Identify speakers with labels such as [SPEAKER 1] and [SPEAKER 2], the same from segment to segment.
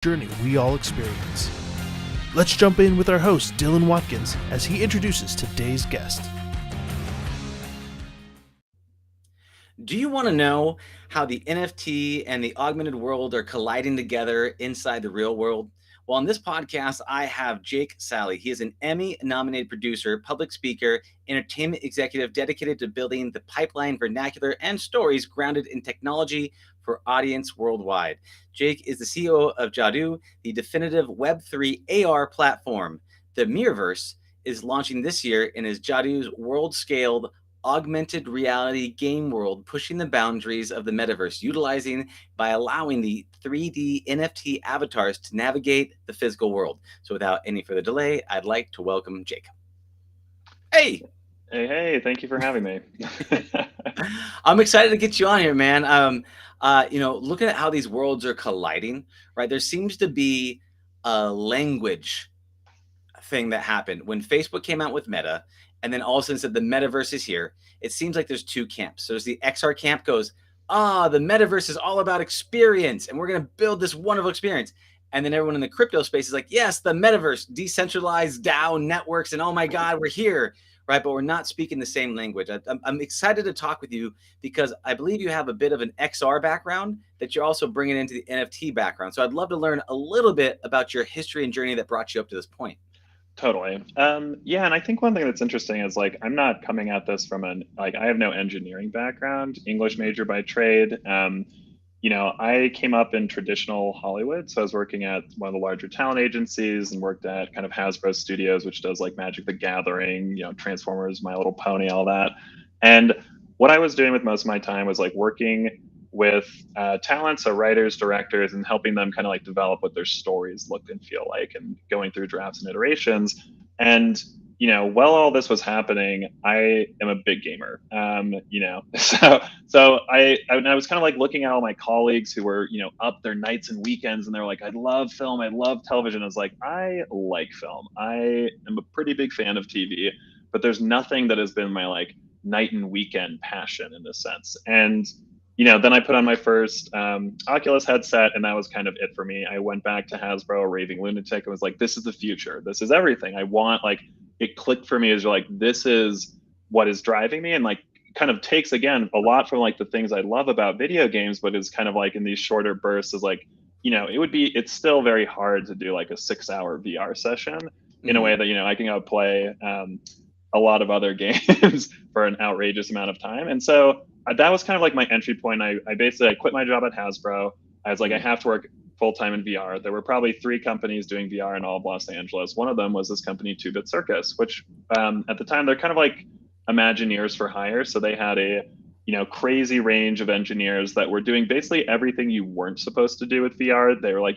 [SPEAKER 1] journey we all experience. Let's jump in with our host, Dylan Watkins, as he introduces today's guest.
[SPEAKER 2] Do you want to know how the NFT and the augmented world are colliding together inside the real world? Well, on this podcast, I have Jake Sally. He is an Emmy-nominated producer, public speaker, entertainment executive dedicated to building the pipeline, vernacular, and stories grounded in technology for audience worldwide. Jake is the COO of Jadu, the definitive Web3 AR platform. The Mirrorverse is launching this year and is Jadu's world-scaled augmented reality game world, pushing the boundaries of the metaverse, utilizing by allowing the 3D NFT avatars to navigate the physical world. So without any further delay, I'd like to welcome Jake. Hey!
[SPEAKER 3] Hey, thank you for having me.
[SPEAKER 2] I'm excited to get you on here, man. Looking at how these worlds are colliding, right? There seems to be a language thing that happened when Facebook came out with Meta, and then all of a sudden said the metaverse is here. It seems like there's two camps. So there's the XR camp goes, the metaverse is all about experience, and we're going to build this wonderful experience. And then everyone in the crypto space is like, yes, the metaverse, decentralized DAO networks, and oh my God, we're here, right? But we're not speaking the same language. I'm excited to talk with you because I believe you have a bit of an XR background that you're also bringing into the NFT background. So I'd love to learn a little bit about your history and journey that brought you up to this point.
[SPEAKER 3] Totally. Yeah, and I think one thing that's interesting is I'm not coming at this from I have no engineering background, English major by trade. I came up in traditional Hollywood. So I was working at one of the larger talent agencies and worked at kind of Hasbro Studios, which does like Magic the Gathering, Transformers, My Little Pony, all that. And what I was doing with most of my time was working with talent, so writers, directors, and helping them kind of develop what their stories look and feel like, and going through drafts and iterations. And while all this was happening, I am a big gamer. So I was kind of looking at all my colleagues who were up their nights and weekends, and they're like, I love film, I love television. I was like, I like film. I am a pretty big fan of TV, but there's nothing that has been my night and weekend passion in this sense. And then I put on my first Oculus headset, and that was kind of it for me. I went back to Hasbro, a raving lunatic, and was like, this is the future. This is everything I want. It clicked for me as this is what is driving me, and kind of takes, again, a lot from the things I love about video games, but is kind of in these shorter bursts is it's still very hard to do a 6-hour VR session in a way that, I can go play a lot of other games for an outrageous amount of time. And so that was kind of my entry point. I basically quit my job at Hasbro. I was like, I have to work full-time in VR. There were probably 3 companies doing VR in all of Los Angeles. One of them was this company, 2-Bit Circus, which at the time, they're kind of Imagineers for hire. So they had a crazy range of engineers that were doing basically everything you weren't supposed to do with VR. They were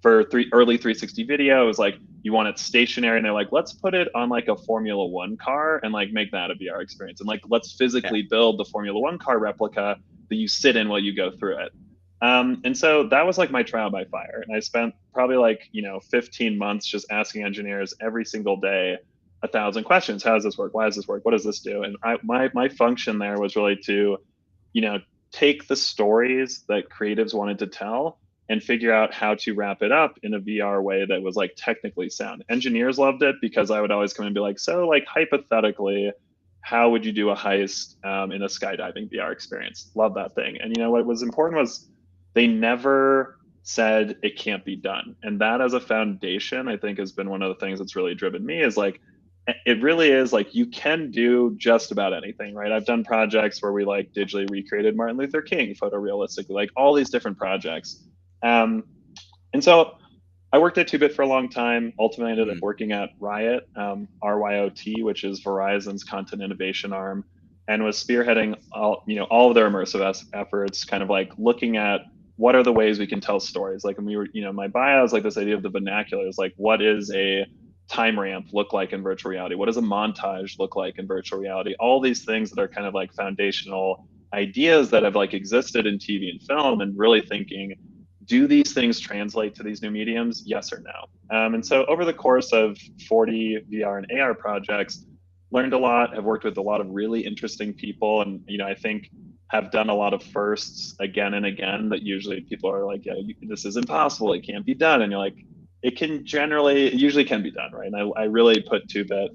[SPEAKER 3] for early 360 video, it was you want it stationary, and they're like, let's put it on a Formula One car and make that a VR experience. And let's physically build the Formula One car replica that you sit in while you go through it. And so that was my trial by fire. And I spent probably 15 months just asking engineers every single day 1,000 questions. How does this work? Why does this work? What does this do? And my function there was really to, take the stories that creatives wanted to tell and figure out how to wrap it up in a VR way that was technically sound. Engineers loved it because I would always come and be so hypothetically, how would you do a heist in a skydiving VR experience? Love that thing. And what was important was they never said it can't be done. And that as a foundation, I think, has been one of the things that's really driven me is it really is you can do just about anything, right? I've done projects where we digitally recreated Martin Luther King photorealistically, all these different projects. And so I worked at 2-Bit for a long time, ultimately ended up working at RYOT, RYOT, which is Verizon's content innovation arm, and was spearheading all of their immersive efforts, kind of looking at what are the ways we can tell stories. And we were, my bio is this idea of the vernacular is what is a time ramp look like in virtual reality? What does a montage look like in virtual reality? All these things that are kind of foundational ideas that have existed in TV and film, and really thinking, do these things translate to these new mediums? Yes or no? And so over the course of 40 VR and AR projects, learned a lot, have worked with a lot of really interesting people. And, I think have done a lot of firsts again and again that usually people are like, yeah, this is impossible. It can't be done. And you're like, it usually can be done, right? And I really put 2-bit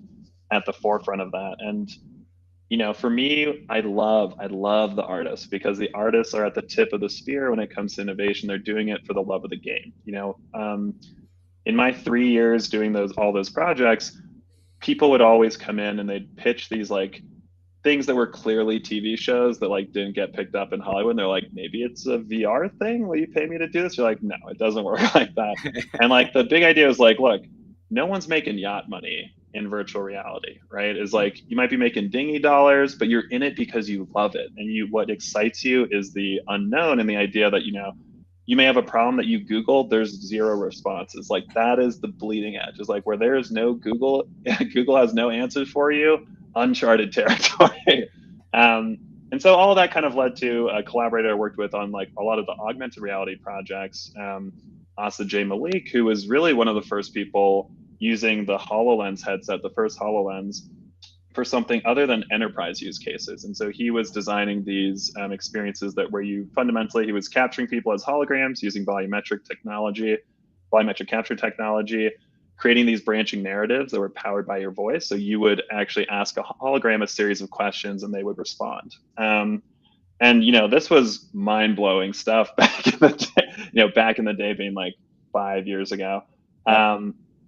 [SPEAKER 3] at the forefront of that. And for me, I love the artists, because the artists are at the tip of the spear when it comes to innovation. They're doing it for the love of the game. In my 3 years doing all those projects, people would always come in and they'd pitch these like things that were clearly TV shows that like didn't get picked up in Hollywood. And they're like, maybe it's a VR thing. Will you pay me to do this? You're like, no, it doesn't work like that. And like the big idea is like, look, no one's making yacht money in virtual reality, right? Is like, you might be making dingy dollars, but you're in it because you love it. And what excites you is the unknown, and the idea that, you may have a problem that you Googled, there's 0 responses. Like that is the bleeding edge. Is like where there is no Google, Google has no answers for you, uncharted territory. And so all of that kind of led to a collaborator I worked with on like a lot of the augmented reality projects, Asa J. Malik, who was really one of the first people using the HoloLens headset, the first HoloLens, for something other than enterprise use cases. And so he was designing these experiences that where he was capturing people as holograms using volumetric capture technology, creating these branching narratives that were powered by your voice. So you would actually ask a hologram a series of questions and they would respond. And this was mind-blowing stuff back in the day, being like 5 years ago.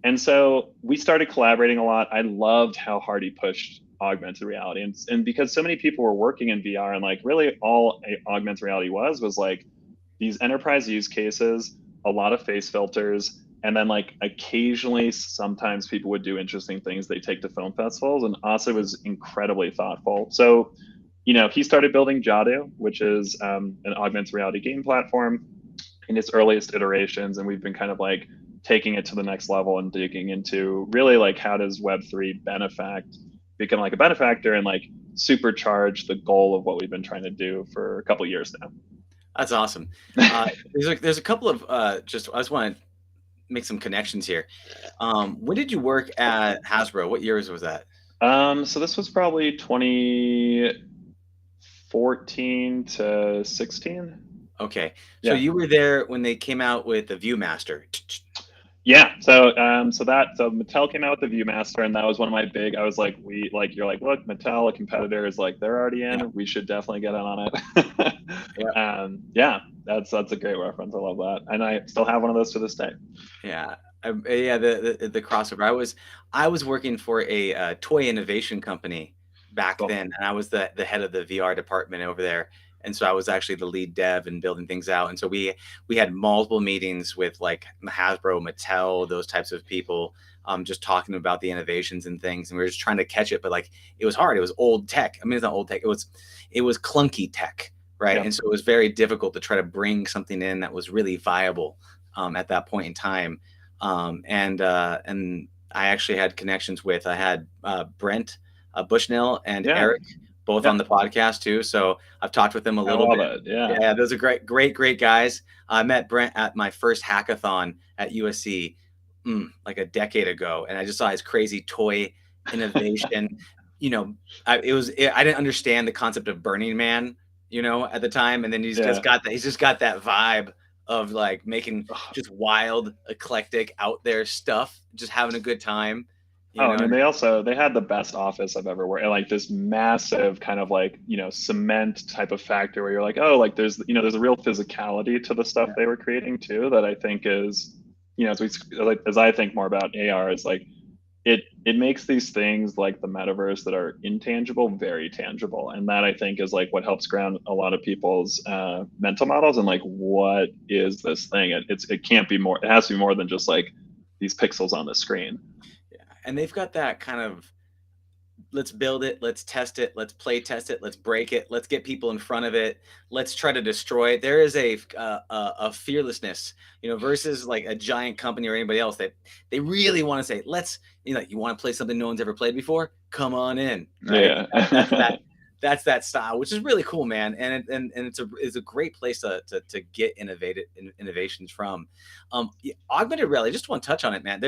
[SPEAKER 3] And so we started collaborating a lot. I loved how hard he pushed augmented reality. And because so many people were working in VR, and like really all augmented reality was like these enterprise use cases, a lot of face filters, and then like occasionally sometimes people would do interesting things they take to film festivals. And Asa was incredibly thoughtful. So, he started building Jadu, which is an augmented reality game platform in its earliest iterations. And we've been kind of like taking it to the next level and digging into really like how does Web3 become like a benefactor and like supercharge the goal of what we've been trying to do for a couple of years now.
[SPEAKER 2] That's awesome. There's a couple of I just want to make some connections here. When did you work at Hasbro? What years was that?
[SPEAKER 3] So this was probably 2014 to 16.
[SPEAKER 2] Okay. So you were there when they came out with the Viewmaster.
[SPEAKER 3] Yeah. So Mattel came out with the Viewmaster, and that was one of my big. I was like, you're like, look, Mattel, a competitor, is like they're already in. Yeah. We should definitely get in on it. That's a great reference. I love that, and I still have one of those to this day.
[SPEAKER 2] Yeah. The crossover. I was working for a toy innovation company back then, and I was the head of the VR department over there. And so I was actually the lead dev and building things out. And so we had multiple meetings with like Hasbro, Mattel, those types of people, just talking about the innovations and things. And we were just trying to catch it, but like it was hard. It was old tech. I mean, it's not old tech. It was clunky tech, right? Yeah. And so it was very difficult to try to bring something in that was really viable at that point in time. And I actually had connections with Brent Bushnell and Eric, both on the podcast too. So I've talked with them a little bit. Yeah. Those are great guys. I met Brent at my first hackathon at USC like a decade ago. And I just saw his crazy toy innovation. I didn't understand the concept of Burning Man, at the time. And then he's just got that vibe of like making just wild, eclectic, out there stuff, just having a good time.
[SPEAKER 3] And they had the best office I've ever worked in, like this massive kind of like, cement type of factory where you're like, oh, like there's a real physicality to the stuff they were creating too, that I think is, as I think more about AR, is like, it makes these things like the metaverse that are intangible, very tangible. And that I think is like what helps ground a lot of people's mental models and like, what is this thing? It can't be more, it has to be more than just like these pixels on the screen.
[SPEAKER 2] And they've got that kind of, let's build it, let's test it, let's play test it, let's break it, let's get people in front of it, let's try to destroy it. There is a fearlessness, versus like a giant company or anybody else that they really want to say, let's, you want to play something no one's ever played before? Come on in. Right? Yeah. That's that style, which is really cool, man. And it's a great place to get innovations from. Augmented reality, just want to touch on it, man.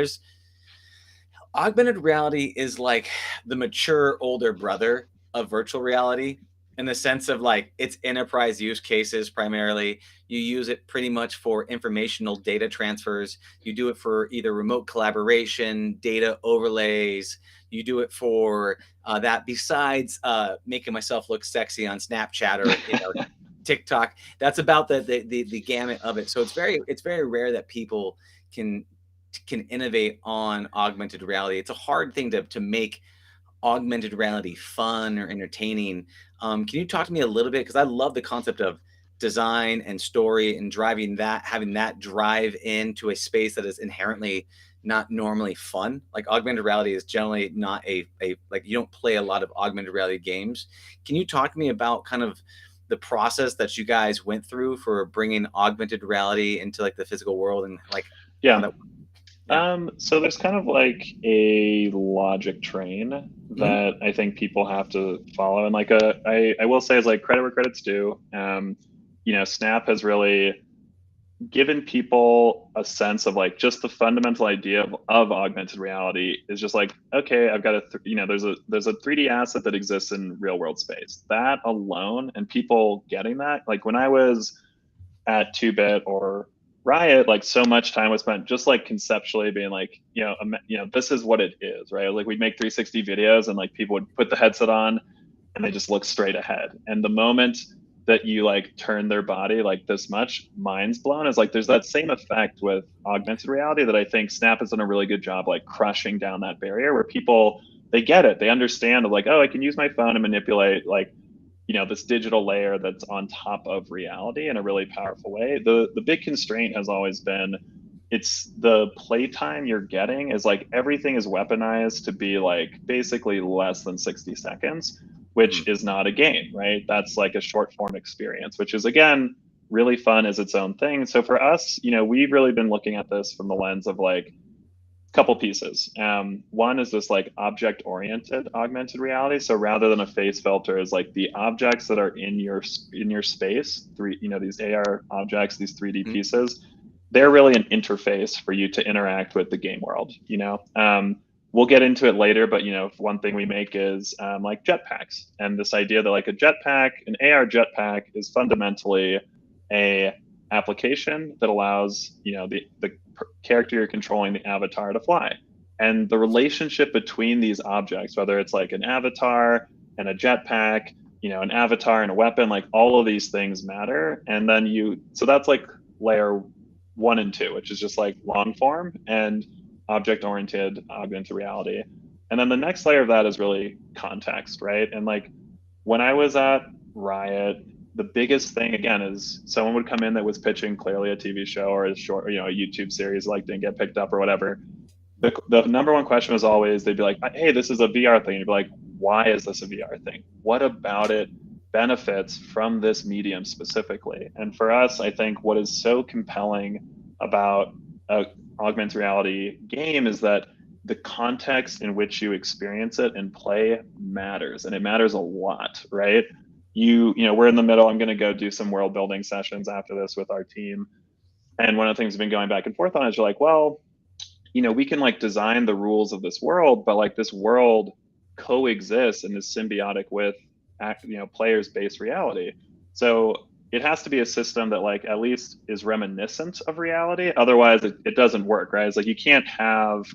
[SPEAKER 2] Augmented reality is like the mature older brother of virtual reality. in the sense of like it's enterprise use cases primarily. You use it pretty much for informational data transfers. You do it for either remote collaboration, data overlays. You do it for that besides making myself look sexy on Snapchat or TikTok. That's about the gamut of it. So it's very rare that people can innovate on augmented reality. It's a hard thing to make augmented reality fun or entertaining. Can you talk to me a little bit? Because I love the concept of design and story and driving that, having that drive into a space that is inherently not normally fun. Like augmented reality is generally not a like you don't play a lot of augmented reality games. Can you talk to me about kind of the process that you guys went through for bringing augmented reality into like the physical world and like how
[SPEAKER 3] Yeah.
[SPEAKER 2] that? Yeah.
[SPEAKER 3] So there's kind of like a logic train
[SPEAKER 2] Mhm.
[SPEAKER 3] that I think people have to follow. And like I will say is like credit where credit's due. Snap has really given people a sense of like just the fundamental idea of augmented reality is just like, okay, I've got there's a 3D asset that exists in real world space. That alone and people getting that, like when I was at 2-Bit or RYOT, like so much time was spent just like conceptually being like, this is what it is, right? Like we'd make 360 videos and like people would put the headset on and they just look straight ahead. And the moment that you like turn their body like this much, mind's blown. Is like there's that same effect with augmented reality that I think Snap has done a really good job like crushing down that barrier where people they get it, they understand of like, oh, I can use my phone and manipulate like this digital layer that's on top of reality in a really powerful way. The big constraint has always been it's the playtime you're getting is like everything is weaponized to be like basically less than 60 seconds,
[SPEAKER 2] Mhm.
[SPEAKER 3] which is not a game, right? That's like a short form experience, which is again really fun as its own thing. So for us, we've really been looking at this from the lens of like couple pieces. One is this like object oriented augmented reality. So rather than a face filter, is like the objects that are in your space, these AR objects, these 3D
[SPEAKER 2] Mhm.
[SPEAKER 3] pieces, they're really an interface for you to interact with the game world. We'll get into it later, but one thing we make is like jetpacks, and this idea that like an AR jetpack is fundamentally a application that allows the character you're controlling, the avatar, to fly. And the relationship between these objects, whether it's like an avatar and a jetpack, an avatar and a weapon, like all of these things matter. And then so that's like layer 1 and 2, which is just like long form and object oriented augmented reality. And then the next layer of that is really context, right? And like when I was at RYOT, the biggest thing again is someone would come in that was pitching clearly a TV show or a short, a YouTube series like didn't get picked up or whatever. The number one question was always they'd be like, "Hey, this is a VR thing." You'd be like, "Why is this a VR thing? What about it benefits from this medium specifically?" And for us, I think what is so compelling about a augmented reality game is that the context in which you experience it and play matters, and it matters a lot, right? We're in the middle. I'm going to go do some world building sessions after this with our team. And one of the things we've been going back and forth on is you're like, well, we can like design the rules of this world, but like this world coexists and is symbiotic with, players based reality. So it has to be a system that like at least is reminiscent of reality. Otherwise it doesn't work, right? It's like you can't have,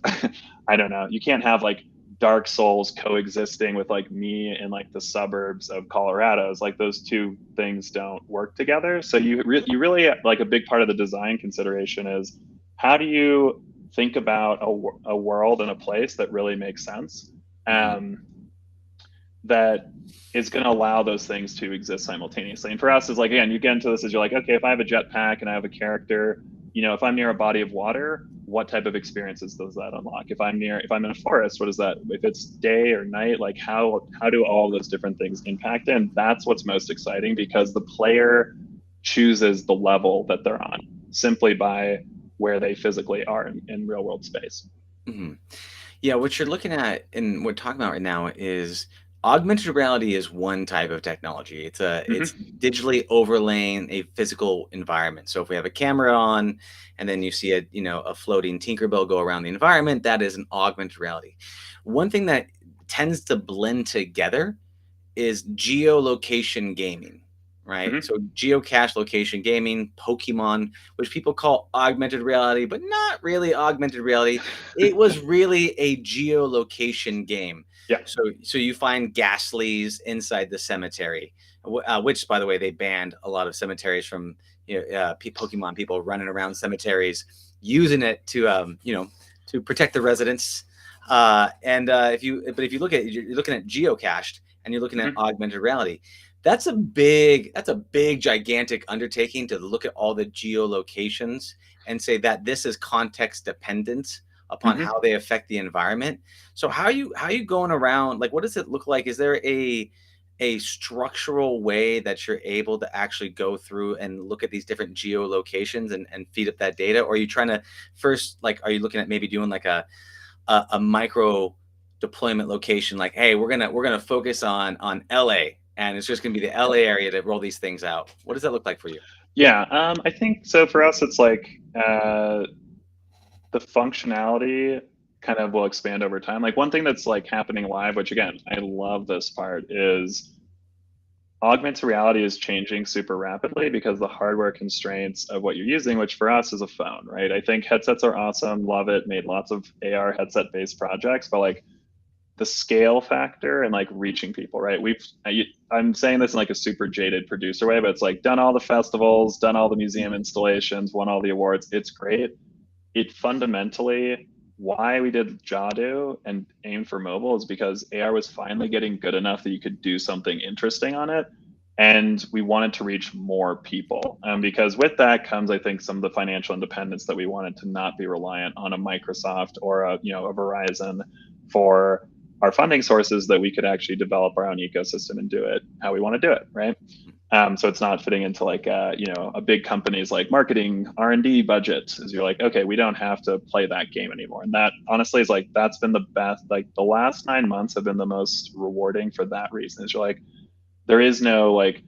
[SPEAKER 3] I don't know, you can't have like Dark Souls coexisting with like me in like the suburbs of Colorado. It's like those two things don't work together. So you really like a big part of the design consideration is how do you think about a world and a place that really makes sense,
[SPEAKER 2] Mhm.
[SPEAKER 3] that is going to allow those things to exist simultaneously. And for us, is like, again, you get into this as you're like, okay, if I have a jetpack and I have a character, if I'm near a body of water, what type of experiences does that unlock? If I'm in a forest, what is that? If it's day or night, like how do all those different things impact it? And that's what's most exciting because the player chooses the level that they're on simply by where they physically are in real world space.
[SPEAKER 2] Mhm. Yeah, what you're looking at and we're talking about right now is augmented reality is one type of technology. It's
[SPEAKER 3] Mm-hmm.
[SPEAKER 2] digitally overlaying a physical environment. So if we have a camera on and then you see a floating Tinkerbell go around the environment, that is an augmented reality. One thing that tends to blend together is geolocation gaming, right?
[SPEAKER 3] Mm-hmm.
[SPEAKER 2] So geocache location gaming, Pokemon, which people call augmented reality, but not really augmented reality. It was really a geolocation game.
[SPEAKER 3] Yeah.
[SPEAKER 2] So you find Ghastlies inside the cemetery, which, by the way, they banned a lot of cemeteries from Pokemon people running around cemeteries using it to to protect the residents. If you look at it, you're looking at geocached and you're looking at
[SPEAKER 3] Mm-hmm.
[SPEAKER 2] augmented reality. That's a big, gigantic undertaking to look at all the geolocations and say that this is context dependent upon
[SPEAKER 3] Mm-hmm.
[SPEAKER 2] how they affect the environment. So how are you going around? Like, what does it look like? Is there a structural way that you're able to actually go through and look at these different geolocations and feed up that data? Or are you trying to first, like, are you looking at maybe doing like a micro deployment location, like, hey, we're gonna focus on LA, and it's just gonna be the LA area to roll these things out? What does that look like for you?
[SPEAKER 3] Yeah, I think so. For us, it's like the functionality kind of will expand over time. Like one thing that's like happening live, which again, I love this part, is augmented reality is changing super rapidly because the hardware constraints of what you're using, which for us is a phone, right? I think headsets are awesome, love it, made lots of AR headset based projects, but like the scale factor and like reaching people, right? I'm saying this in like a super jaded producer way, but it's like done all the festivals, done all the museum installations, won all the awards. It's great. It fundamentally, why we did Jadu and aimed for mobile is because AR was finally getting good enough that you could do something interesting on it. And we wanted to reach more people. Because with that comes, I think, some of the financial independence that we wanted to not be reliant on a Microsoft or a Verizon for our funding sources, that we could actually develop our own ecosystem and do it how we want to do it, right? So it's not fitting into like a big company's like marketing R&D budget. Is you're like, okay, we don't have to play that game anymore. And that honestly is like, that's been the best. Like the last 9 months have been the most rewarding for that reason. Is you're like, there is no like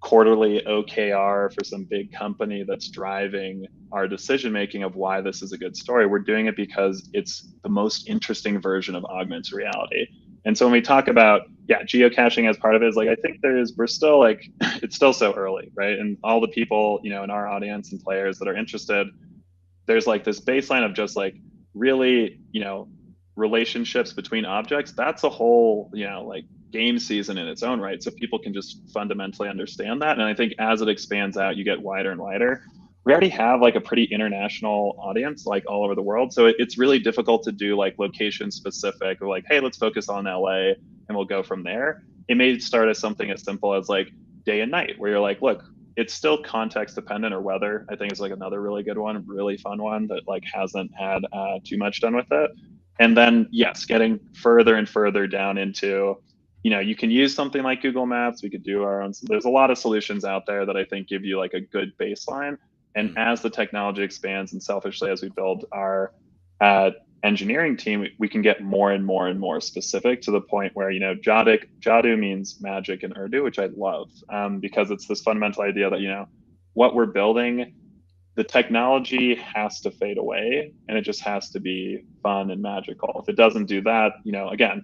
[SPEAKER 3] quarterly OKR for some big company that's driving our decision making of why this is a good story. We're doing it because it's the most interesting version of augmented reality. And so when we talk about, yeah, geocaching as part of it, is like, I think we're still like, it's still so early, right? And all the people, in our audience and players that are interested, there's like this baseline of just like really, relationships between objects. That's a whole, like game season in its own right. So people can just fundamentally understand that. And I think as it expands out, you get wider and wider. We already have like a pretty international audience, like all over the world. So it's really difficult to do like location specific or like, hey, let's focus on LA and we'll go from there. It may start as something as simple as like day and night, where you're like, look, it's still context dependent, or weather, I think is like another really good one, really fun one that like hasn't had too much done with it. And then yes, getting further and further down into, you can use something like Google Maps. We could do our own. There's a lot of solutions out there that I think give you like a good baseline. And as the technology expands, and selfishly as we build our engineering team, we can get more and more and more specific to the point where, Jadu means magic in Urdu, which I love, because it's this fundamental idea that, what we're building, the technology has to fade away and it just has to be fun and magical. If it doesn't do that, again,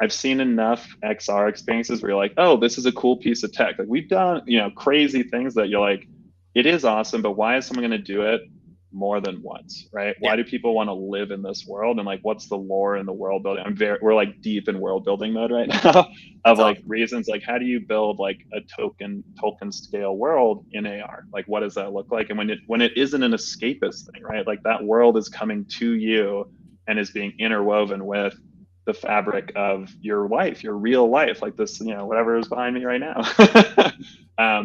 [SPEAKER 3] I've seen enough XR experiences where you're like, oh, this is a cool piece of tech. Like we've done, crazy things that you're like, it is awesome, but why is someone going to do it more than once, right?
[SPEAKER 2] Yeah.
[SPEAKER 3] Why do people want to live in this world? And like, what's the lore in the world building? We're like deep in world building mode right now of like
[SPEAKER 2] awesome.
[SPEAKER 3] reasons, like how do you build like a Tolkien scale world in AR? Like, what does that look like? And when it isn't an escapist thing, right? Like that world is coming to you and is being interwoven with the fabric of your life, your real life, like this, whatever is behind me right now.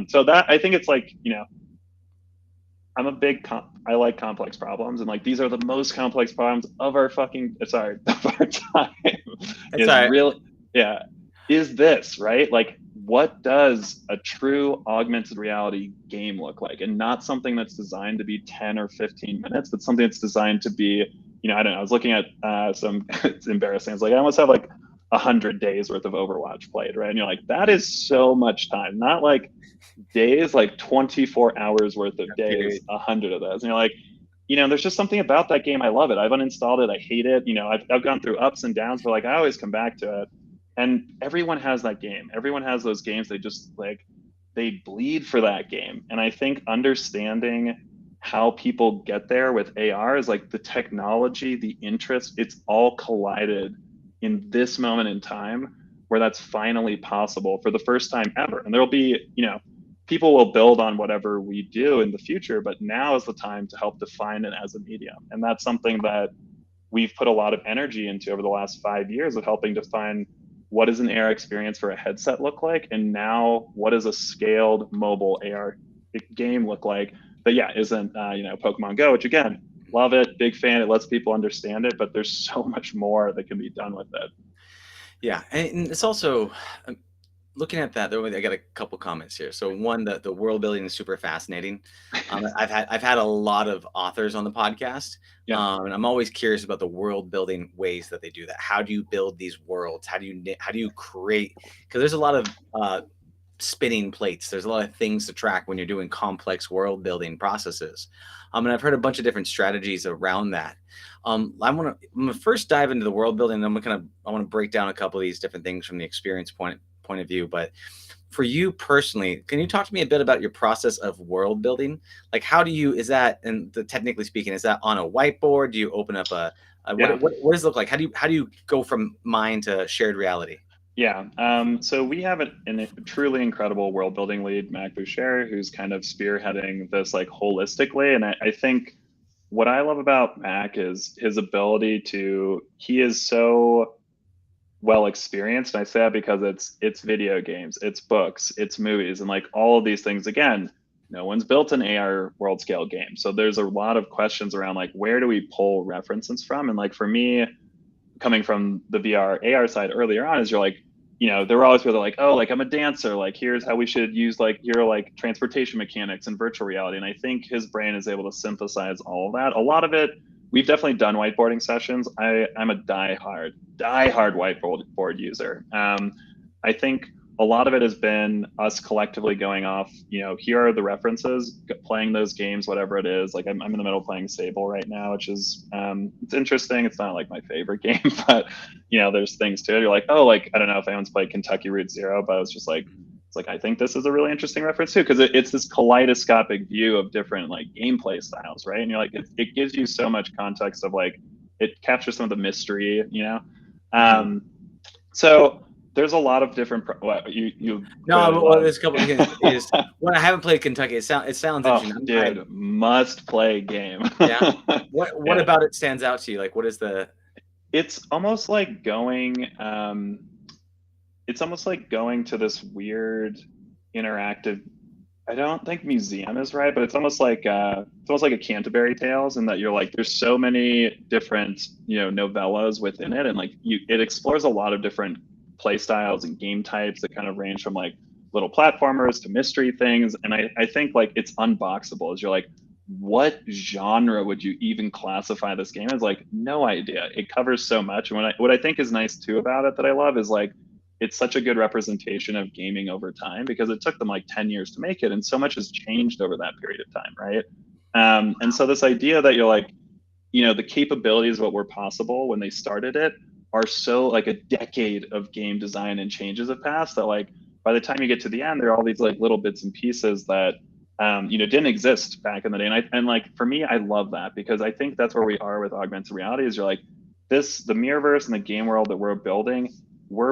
[SPEAKER 3] So that, I think it's like, I like complex problems, and like these are the most complex problems of our fucking of our time.
[SPEAKER 2] That's all right.
[SPEAKER 3] Real, yeah. Is this right? Like, what does a true augmented reality game look like? And not something that's designed to be 10 or 15 minutes, but something that's designed to be, I don't know. I was looking at some. It's embarrassing. It's like I almost have like 100 days worth of Overwatch played, right? And you're like, that is so much time. Not like days, like 24 hours worth of days, 100 of those. And you're like, there's just something about that game. I love it. I've uninstalled it. I hate it. I've gone through ups and downs, but like I always come back to it. And everyone has that game. Everyone has those games. They just like, they bleed for that game. And I think understanding how people get there with AR is like the technology, the interest, it's all collided in this moment in time where that's finally possible for the first time ever. And there'll be, people will build on whatever we do in the future, but now is the time to help define it as a medium. And that's something that we've put a lot of energy into over the last 5 years of helping define what does an AR experience for a headset look like, and now what does a scaled mobile AR game look like that isn't Pokemon Go, which again, love it, big fan. It lets people understand it, but there's so much more that can be done with it.
[SPEAKER 2] Yeah, and it's also looking at that. I got a couple comments here. So one, the world building is super fascinating. I've had a lot of authors on the podcast, and I'm always curious about the world building ways that they do that. How do you build these worlds? How do you create? Because there's a lot of spinning plates. There's a lot of things to track when you're doing complex world building processes. And I've heard a bunch of different strategies around that. I'm gonna first dive into the world building, and then I want to break down a couple of these different things from the experience point of view. But for you personally, can you talk to me a bit about your process of world building? Like, is that, and technically speaking, is that on a whiteboard? Do you open up what does it look like? How do you go from mind to shared reality?
[SPEAKER 3] Yeah. So we have a truly incredible world building lead, Mac Boucher, who's kind of spearheading this like holistically. And I think what I love about Mac is his ability he is so well experienced. And I say that because it's video games, it's books, it's movies, and like all of these things. Again, no one's built an AR world scale game. So there's a lot of questions around like, where do we pull references from? And like for me, coming from the VR AR side earlier on, is you're like, there were always people that are like, oh, like I'm a dancer, like here's how we should use like transportation mechanics and virtual reality. And I think his brain is able to synthesize all of that. A lot of it, we've definitely done whiteboarding sessions. I'm a diehard whiteboard user. I think a lot of it has been us collectively going off, here are the references, playing those games, whatever it is. Like I'm in the middle of playing Sable right now, which is, it's interesting. It's not like my favorite game, but there's things to it. You're like, oh, like, I don't know if anyone's played Kentucky Route Zero, but I was just like, it's like, I think this is a really interesting reference too, because it's this kaleidoscopic view of different like gameplay styles, right? And you're like, it gives you so much context of like, it captures some of the mystery, So there's a lot of different.
[SPEAKER 2] There's a couple of things. When I haven't played Kentucky, it sounds interesting.
[SPEAKER 3] Dude, must play game.
[SPEAKER 2] Yeah. What about it stands out to you? Like, what is the?
[SPEAKER 3] It's almost like going. It's almost like going to this weird interactive. I don't think museum is right, but it's almost like a Canterbury Tales, in that you're like, there's so many different novellas within it, and like it explores a lot of different play styles and game types that kind of range from like little platformers to mystery things. And I think like it's unboxable, as you're like, what genre would you even classify this game as? Like, no idea. It covers so much. And what I think is nice too about it, that I love, is like, it's such a good representation of gaming over time, because it took them like 10 years to make it, and so much has changed over that period of time, right? And so this idea that you're like, the capabilities of what were possible when they started it are so like a decade of game design and changes have passed, that like by the time you get to the end, there are all these like little bits and pieces that didn't exist back in the day. And like for me, I love that, because I think that's where we are with augmented reality, is you're like, the Mirrorverse and the game world that we're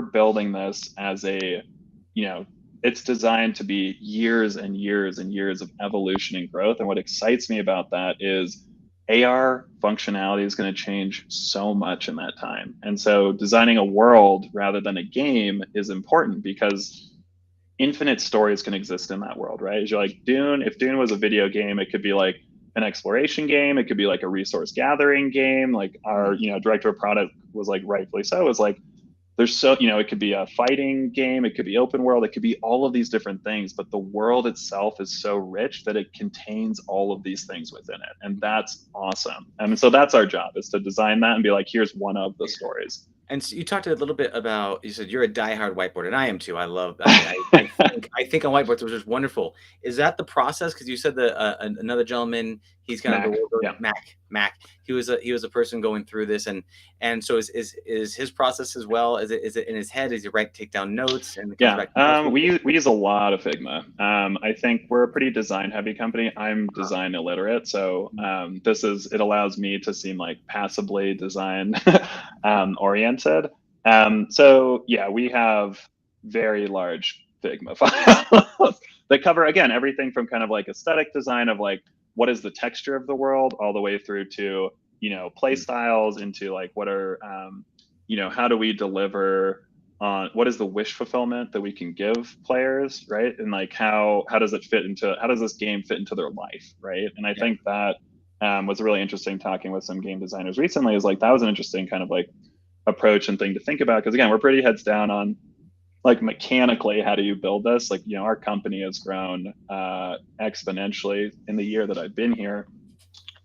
[SPEAKER 3] building this as a, it's designed to be years and years and years of evolution and growth. And what excites me about that is AR functionality is going to change so much in that time. And so designing a world rather than a game is important, because infinite stories can exist in that world, right? As you're like, Dune, if Dune was a video game, it could be like an exploration game. It could be like a resource gathering game. Like our, director of product was like, rightfully so, is like, there's so, it could be a fighting game, it could be open world, it could be all of these different things, but the world itself is so rich that it contains all of these things within it. And that's awesome. And so that's our job, is to design that and be like, here's one of the stories.
[SPEAKER 2] And so you talked a little bit about, you said you're a diehard whiteboard, and I am too. I love, I think on whiteboards, which is wonderful. Is that the process? Because you said that another gentleman, he's kind of the
[SPEAKER 3] Mac,
[SPEAKER 2] world
[SPEAKER 3] yeah.
[SPEAKER 2] Mac. He was a person going through this, and so is his process as well? Is it in his head? Is he take down notes and it comes
[SPEAKER 3] Yeah,
[SPEAKER 2] back? To
[SPEAKER 3] we use a lot of Figma. I think we're a pretty design heavy company. I'm design illiterate, so it allows me to seem like passively design oriented. So yeah, we have very large Figma files that cover, again, everything from kind of like aesthetic design of like what is the texture of the world, all the way through to play styles, into like what are how do we deliver on what is the wish fulfillment that we can give players, right? And like how does this game fit into their life, right? And I think that was really interesting talking with some game designers recently. Is like that was an interesting kind of like approach and thing to think about, because again, we're pretty heads down on like mechanically how do you build this. Like our company has grown exponentially in the year that I've been here,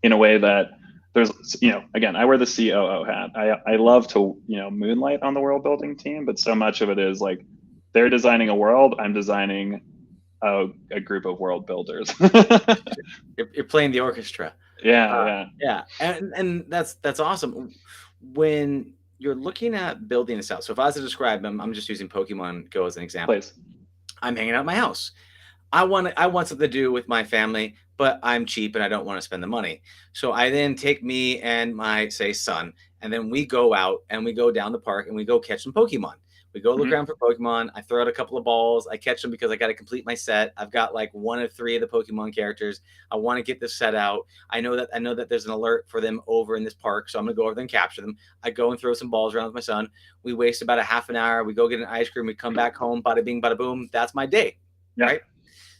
[SPEAKER 3] in a way that there's again, I wear the COO hat. I love to moonlight on the world building team, but so much of it is like they're designing a world, I'm designing a group of world builders.
[SPEAKER 2] you're playing the orchestra. Yeah, and that's awesome. When you're looking at building this out, so if I was to describe them, I'm just using Pokemon Go as an example.
[SPEAKER 3] Please.
[SPEAKER 2] I'm hanging out at my house. I want something to do with my family, but I'm cheap and I don't want to spend the money. So I then take me and my son, and then we go out and we go down the park and we go catch some Pokemon. We go look around for Pokemon. I throw out a couple of balls. I catch them because I got to complete my set. I've got like 1 of 3 of the Pokemon characters. I want to get this set out. I know that there's an alert for them over in this park, so I'm gonna go over there and capture them. I go and throw some balls around with my son. We waste about a half an hour. We go get an ice cream. We come back home. Bada bing, bada boom. That's my day.
[SPEAKER 3] Yeah.
[SPEAKER 2] Right.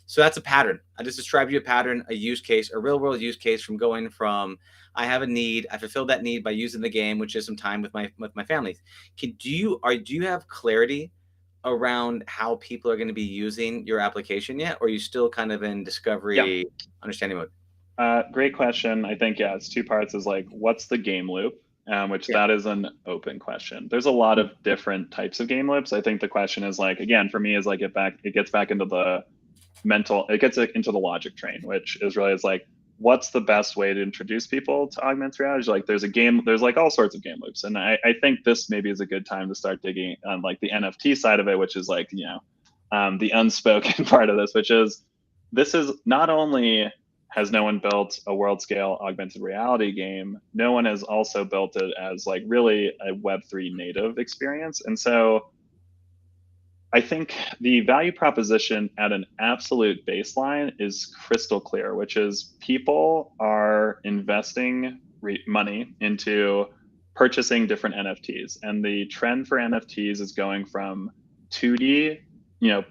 [SPEAKER 2] So that's a pattern. I just described you a pattern, a use case, a real world use case from going from I have a need, I fulfilled that need by using the game, which is some time with my family. Do you have clarity around how people are going to be using your application yet, or are you still kind of in discovery understanding mode?
[SPEAKER 3] Great question. I think it's 2 parts. Is like what's the game loop, which that is an open question. There's a lot of different types of game loops. I think the question is like, again, for me, is like it gets back into the into the logic train, which is really like what's the best way to introduce people to augmented reality. Like there's like all sorts of game loops, and I think this maybe is a good time to start digging on like the NFT side of it, which is like the unspoken part of this, which is this is not only has no one built a world scale augmented reality game, no one has also built it as like really a Web3 native experience. And so I think the value proposition at an absolute baseline is crystal clear, which is people are investing money into purchasing different NFTs. And the trend for NFTs is going from 2D,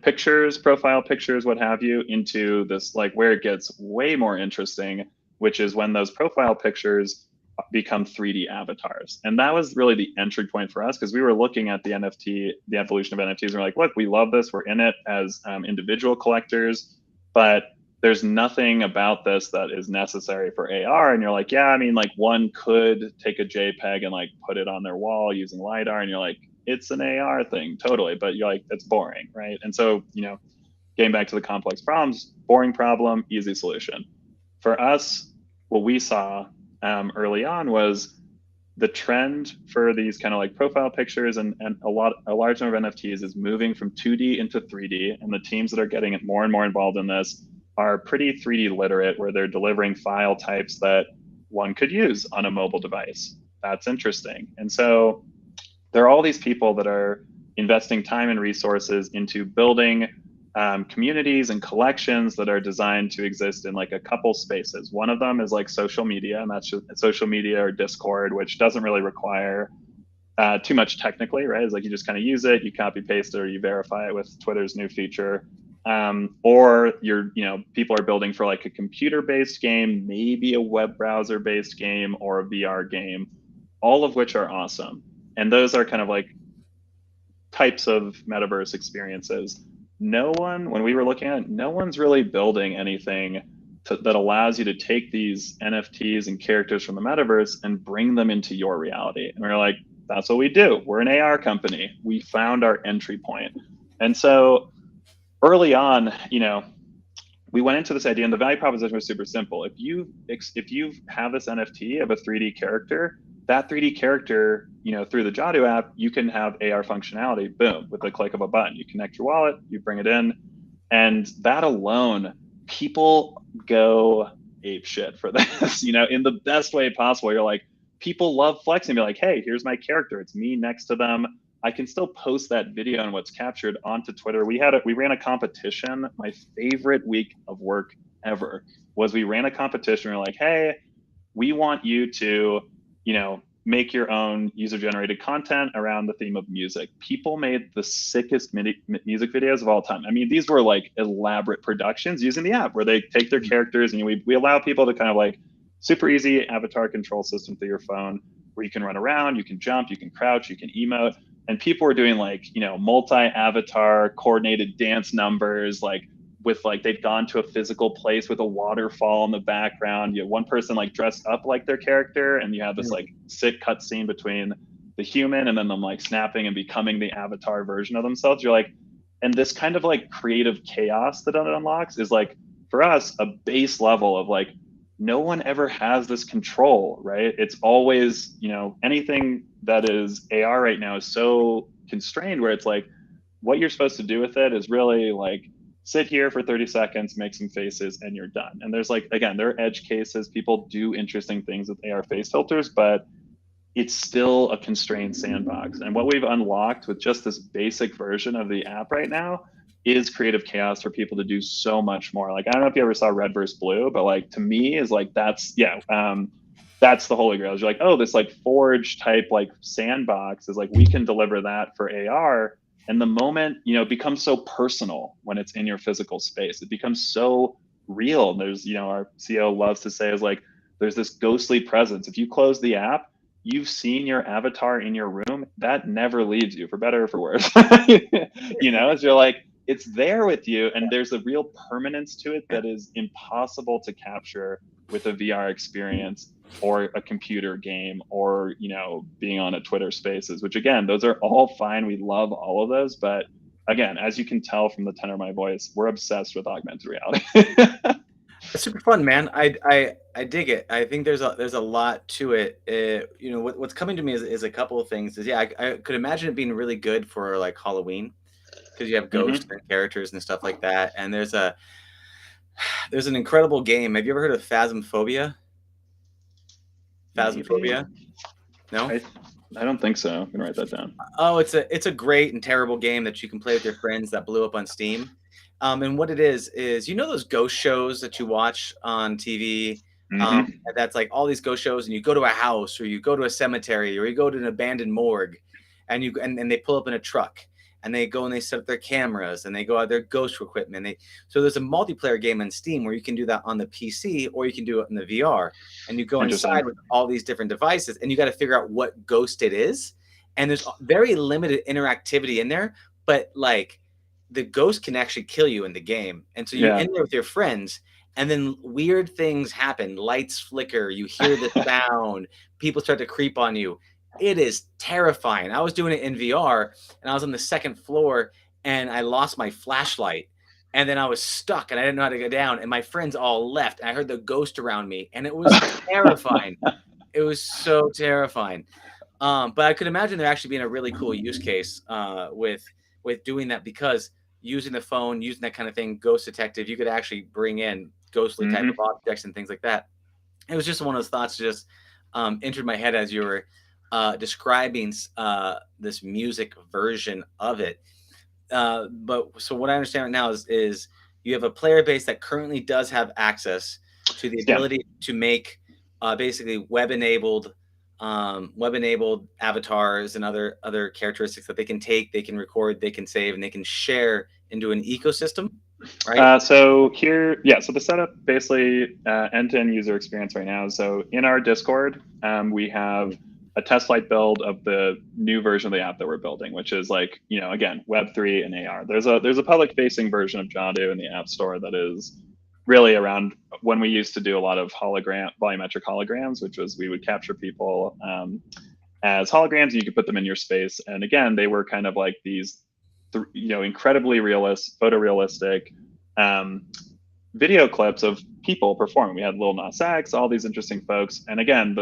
[SPEAKER 3] pictures, profile pictures, what have you, into this like where it gets way more interesting, which is when those profile pictures become 3D avatars. And that was really the entry point for us, because we were looking at the evolution of NFTs, and we're like, look, we love this. We're in it as individual collectors, but there's nothing about this that is necessary for AR. And you're like, yeah, I mean, like one could take a JPEG and like put it on their wall using LiDAR. And you're like, it's an AR thing, totally. But you're like, it's boring, right? And so, getting back to the complex problems, boring problem, easy solution. For us, what we saw early on was the trend for these kind of like profile pictures and a large number of NFTs is moving from 2D into 3D. And the teams that are getting more and more involved in this are pretty 3D literate, where they're delivering file types that one could use on a mobile device. That's interesting. And so there are all these people that are investing time and resources into building communities and collections that are designed to exist in like a couple spaces. One of them is like social media, and that's just social media or Discord, which doesn't really require too much technically, right? It's like you just kind of use it, you copy paste it, or you verify it with Twitter's new feature. Or people are building for like a computer-based game, maybe a web browser-based game or a VR game, all of which are awesome. And those are kind of like types of metaverse experiences. When we were looking at it, no one's really building anything that allows you to take these NFTs and characters from the metaverse and bring them into your reality. And we're like, that's what we do. We're an AR company. We found our entry point. And so early on, we went into this idea, and the value proposition was super simple. If you have this NFT of a 3D character, that 3D character, through the Jadu app, you can have AR functionality. Boom, with the click of a button, you connect your wallet, you bring it in, and that alone, people go ape shit for this. In the best way possible. You're like, people love flexing. Be like, hey, here's my character. It's me next to them. I can still post that video and what's captured onto Twitter. We ran a competition. My favorite week of work ever was we ran a competition. We're like, hey, we want you to, make your own user-generated content around the theme of music. People made the sickest music videos of all time. I mean, these were like elaborate productions using the app where they take their characters, and we allow people to kind of like super easy avatar control system through your phone where you can run around, you can jump, you can crouch, you can emote. And people were doing like, multi-avatar coordinated dance numbers, they'd gone to a physical place with a waterfall in the background. You had one person like dressed up like their character, and you have this like sick cut scene between the human and then them like snapping and becoming the avatar version of themselves. You're like, and this kind of like creative chaos that it unlocks is like, for us, a base level of like, no one ever has this control, right? It's always, anything that is AR right now is so constrained where it's like, what you're supposed to do with it is really like, sit here for 30 seconds, make some faces, and you're done. And there's like, again, there are edge cases. People do interesting things with AR face filters, but it's still a constrained sandbox. And what we've unlocked with just this basic version of the app right now is creative chaos for people to do so much more. Like, I don't know if you ever saw Red vs. Blue, but like, to me is like, that's the holy grail. You're like, oh, this like Forge type like sandbox is like, we can deliver that for AR. And the moment, it becomes so personal when it's in your physical space. It becomes so real. There's, our CEO loves to say is like, there's this ghostly presence. If you close the app, you've seen your avatar in your room. That never leaves you, for better or for worse. As you're like, it's there with you. And there's a real permanence to it that is impossible to capture with a VR experience or a computer game or, being on a Twitter Spaces, which again, those are all fine. We love all of those. But again, as you can tell from the tenor of my voice, we're obsessed with augmented reality.
[SPEAKER 2] It's super fun, man. I dig it. I think there's a lot to it. What's coming to me is a couple of things. I could imagine it being really good for like Halloween because you have ghosts and characters and stuff like that. And there's an incredible game. Have you ever heard of Phasmophobia? Phasmophobia? No?
[SPEAKER 3] I don't think so. I'm gonna write that down.
[SPEAKER 2] Oh, it's a great and terrible game that you can play with your friends that blew up on Steam. And what it is those ghost shows that you watch on TV. That's like all these ghost shows, and you go to a house or you go to a cemetery or you go to an abandoned morgue, and they pull up in a truck. And they go and they set up their cameras and they go out their ghost equipment. So there's a multiplayer game on Steam where you can do that on the PC or you can do it in the VR. And you go inside with all these different devices and you got to figure out what ghost it is. And there's very limited interactivity in there, but like the ghost can actually kill you in the game. And so you're in there with your friends and then weird things happen. Lights flicker. You hear the sound. People start to creep on you. It is terrifying. I was doing it in VR and I was on the second floor and I lost my flashlight and then I was stuck and I didn't know how to go down and my friends all left and I heard the ghost around me and it was terrifying. It was so terrifying. But I could imagine there actually being a really cool use case with doing that because using the phone, using that kind of thing, ghost detective, you could actually bring in ghostly type of objects and things like that. It was just one of those thoughts that just entered my head as you were describing this music version of it. But so what I understand right now is you have a player base that currently does have access to the ability to make basically web-enabled avatars and other characteristics that they can take, they can record, they can save, and they can share into an ecosystem. Right.
[SPEAKER 3] So the setup basically end-to-end user experience right now. So in our Discord, we have a test flight build of the new version of the app that we're building, which is like, again, Web3 and AR. There's a public facing version of Jadu in the App Store that is really around when we used to do a lot of volumetric holograms, which was we would capture people as holograms. You could put them in your space. And again, they were kind of like these, incredibly photorealistic video clips of people performing. We had Lil Nas X, all these interesting folks. And again,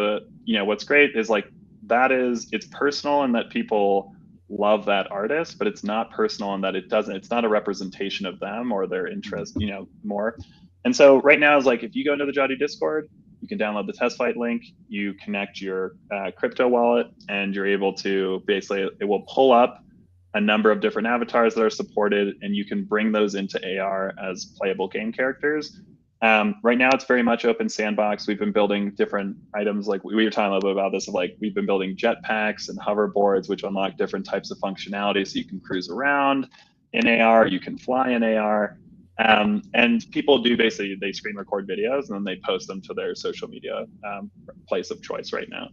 [SPEAKER 3] what's great is like, it's personal in that people love that artist, but it's not personal in that it's not a representation of them or their interest, more. And so right now is like, if you go into the Jadu Discord, you can download the test flight link, you connect your crypto wallet, and you're able to basically, it will pull up a number of different avatars that are supported, and you can bring those into AR as playable game characters. Right now, it's very much open sandbox. We've been building different items, like we were talking a little bit about this, of like we've been building jetpacks and hoverboards, which unlock different types of functionality. So you can cruise around in AR, you can fly in AR. And people do basically, they screen record videos and then they post them to their social media place of choice right now.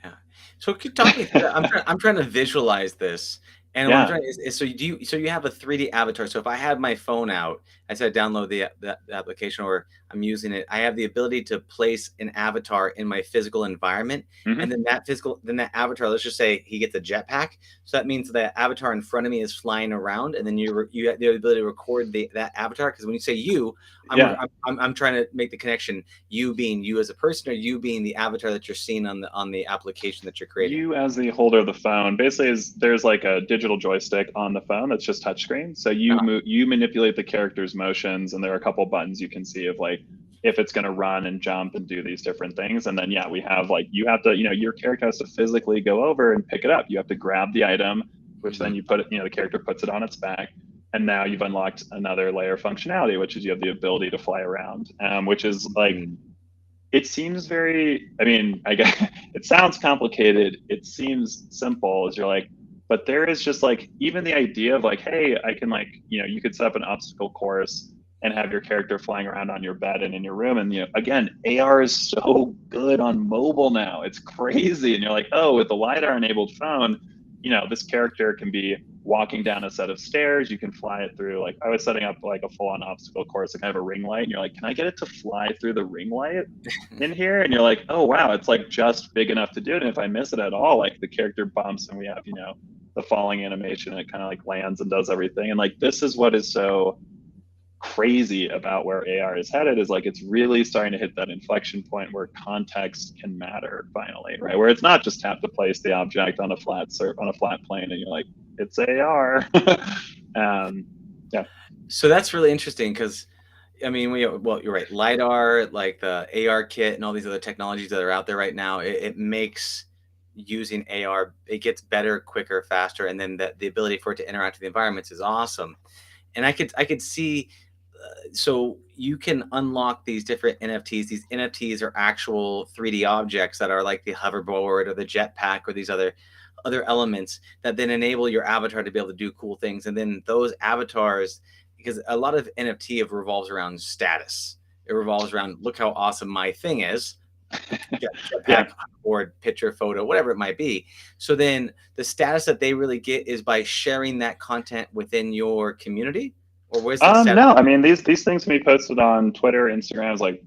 [SPEAKER 2] Yeah. So keep talking. I'm trying to visualize this. And what I'm trying is so you have a 3D avatar. So if I have my phone out, I said download the application, or I'm using it, I have the ability to place an avatar in my physical environment.
[SPEAKER 3] Mm-hmm.
[SPEAKER 2] And then that avatar, let's just say he gets a jetpack. So that means the avatar in front of me is flying around, and then you have the ability to record that avatar. Because when you say you, I'm trying to make the connection. You being you as a person, or you being the avatar that you're seeing on the application that you're creating.
[SPEAKER 3] You as the holder of the phone, basically, there's like a digital joystick on the phone that's just touchscreen. So you manipulate the character's motions, and there are a couple buttons you can see of like if it's going to run and jump and do these different things. And then we have like, you have to, your character has to physically go over and pick it up. You have to grab the item, which then you put it, the character puts it on its back. And now you've unlocked another layer of functionality, which is you have the ability to fly around, which is like, it seems very, I guess it sounds complicated. It seems simple as you're like, but there is just like, even the idea of like, hey, I can like, you could set up an obstacle course and have your character flying around on your bed and in your room. And again, AR is so good on mobile now. It's crazy. And you're like, oh, with the LiDAR enabled phone, this character can be walking down a set of stairs. You can fly it through. Like I was setting up like a full on obstacle course, like kind of a ring light. And you're like, can I get it to fly through the ring light in here? And you're like, oh, wow, it's like just big enough to do it. And if I miss it at all, like the character bumps and we have, the falling animation, and it kind of like lands and does everything. And like, this is what is so crazy about where AR is headed, is like it's really starting to hit that inflection point where context can matter finally, right? Where it's not just tap to place the object on a flat plane and you're like, it's AR.
[SPEAKER 2] So that's really interesting because you're right. LiDAR, like the AR kit and all these other technologies that are out there right now, it makes using AR, it gets better, quicker, faster, and then the ability for it to interact with the environments is awesome. And I could see, so you can unlock these different NFTs. These NFTs are actual 3D objects that are like the hoverboard or the jetpack or these other elements that then enable your avatar to be able to do cool things. And then those avatars, because a lot of NFT revolves around status. It revolves around, look how awesome my thing is. Jetpack, board, picture, photo, whatever it might be. So then the status that they really get is by sharing that content within your community. Or where's the
[SPEAKER 3] no, these things can be posted on Twitter, Instagram. Is like,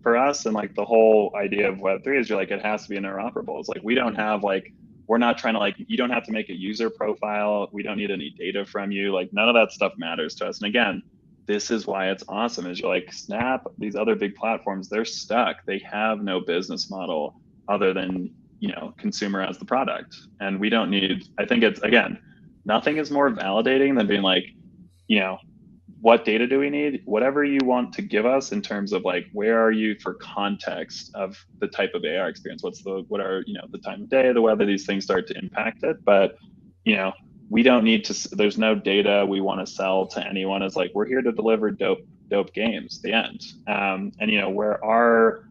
[SPEAKER 3] for us, and like the whole idea of Web3 is you're like, it has to be interoperable. It's like, we don't have like, we're not trying to like, you don't have to make a user profile. We don't need any data from you. Like none of that stuff matters to us. And again, this is why it's awesome, is you're like, Snap, these other big platforms, they're stuck. They have no business model other than, consumer as the product. And we don't need, I think it's, again, nothing is more validating than being like, what data do we need? Whatever you want to give us in terms of like, where are you for context of the type of AR experience? What are the time of day, the weather, these things start to impact it. But, we don't need to, there's no data we want to sell to anyone. It's like, we're here to deliver dope games, the end. And, where our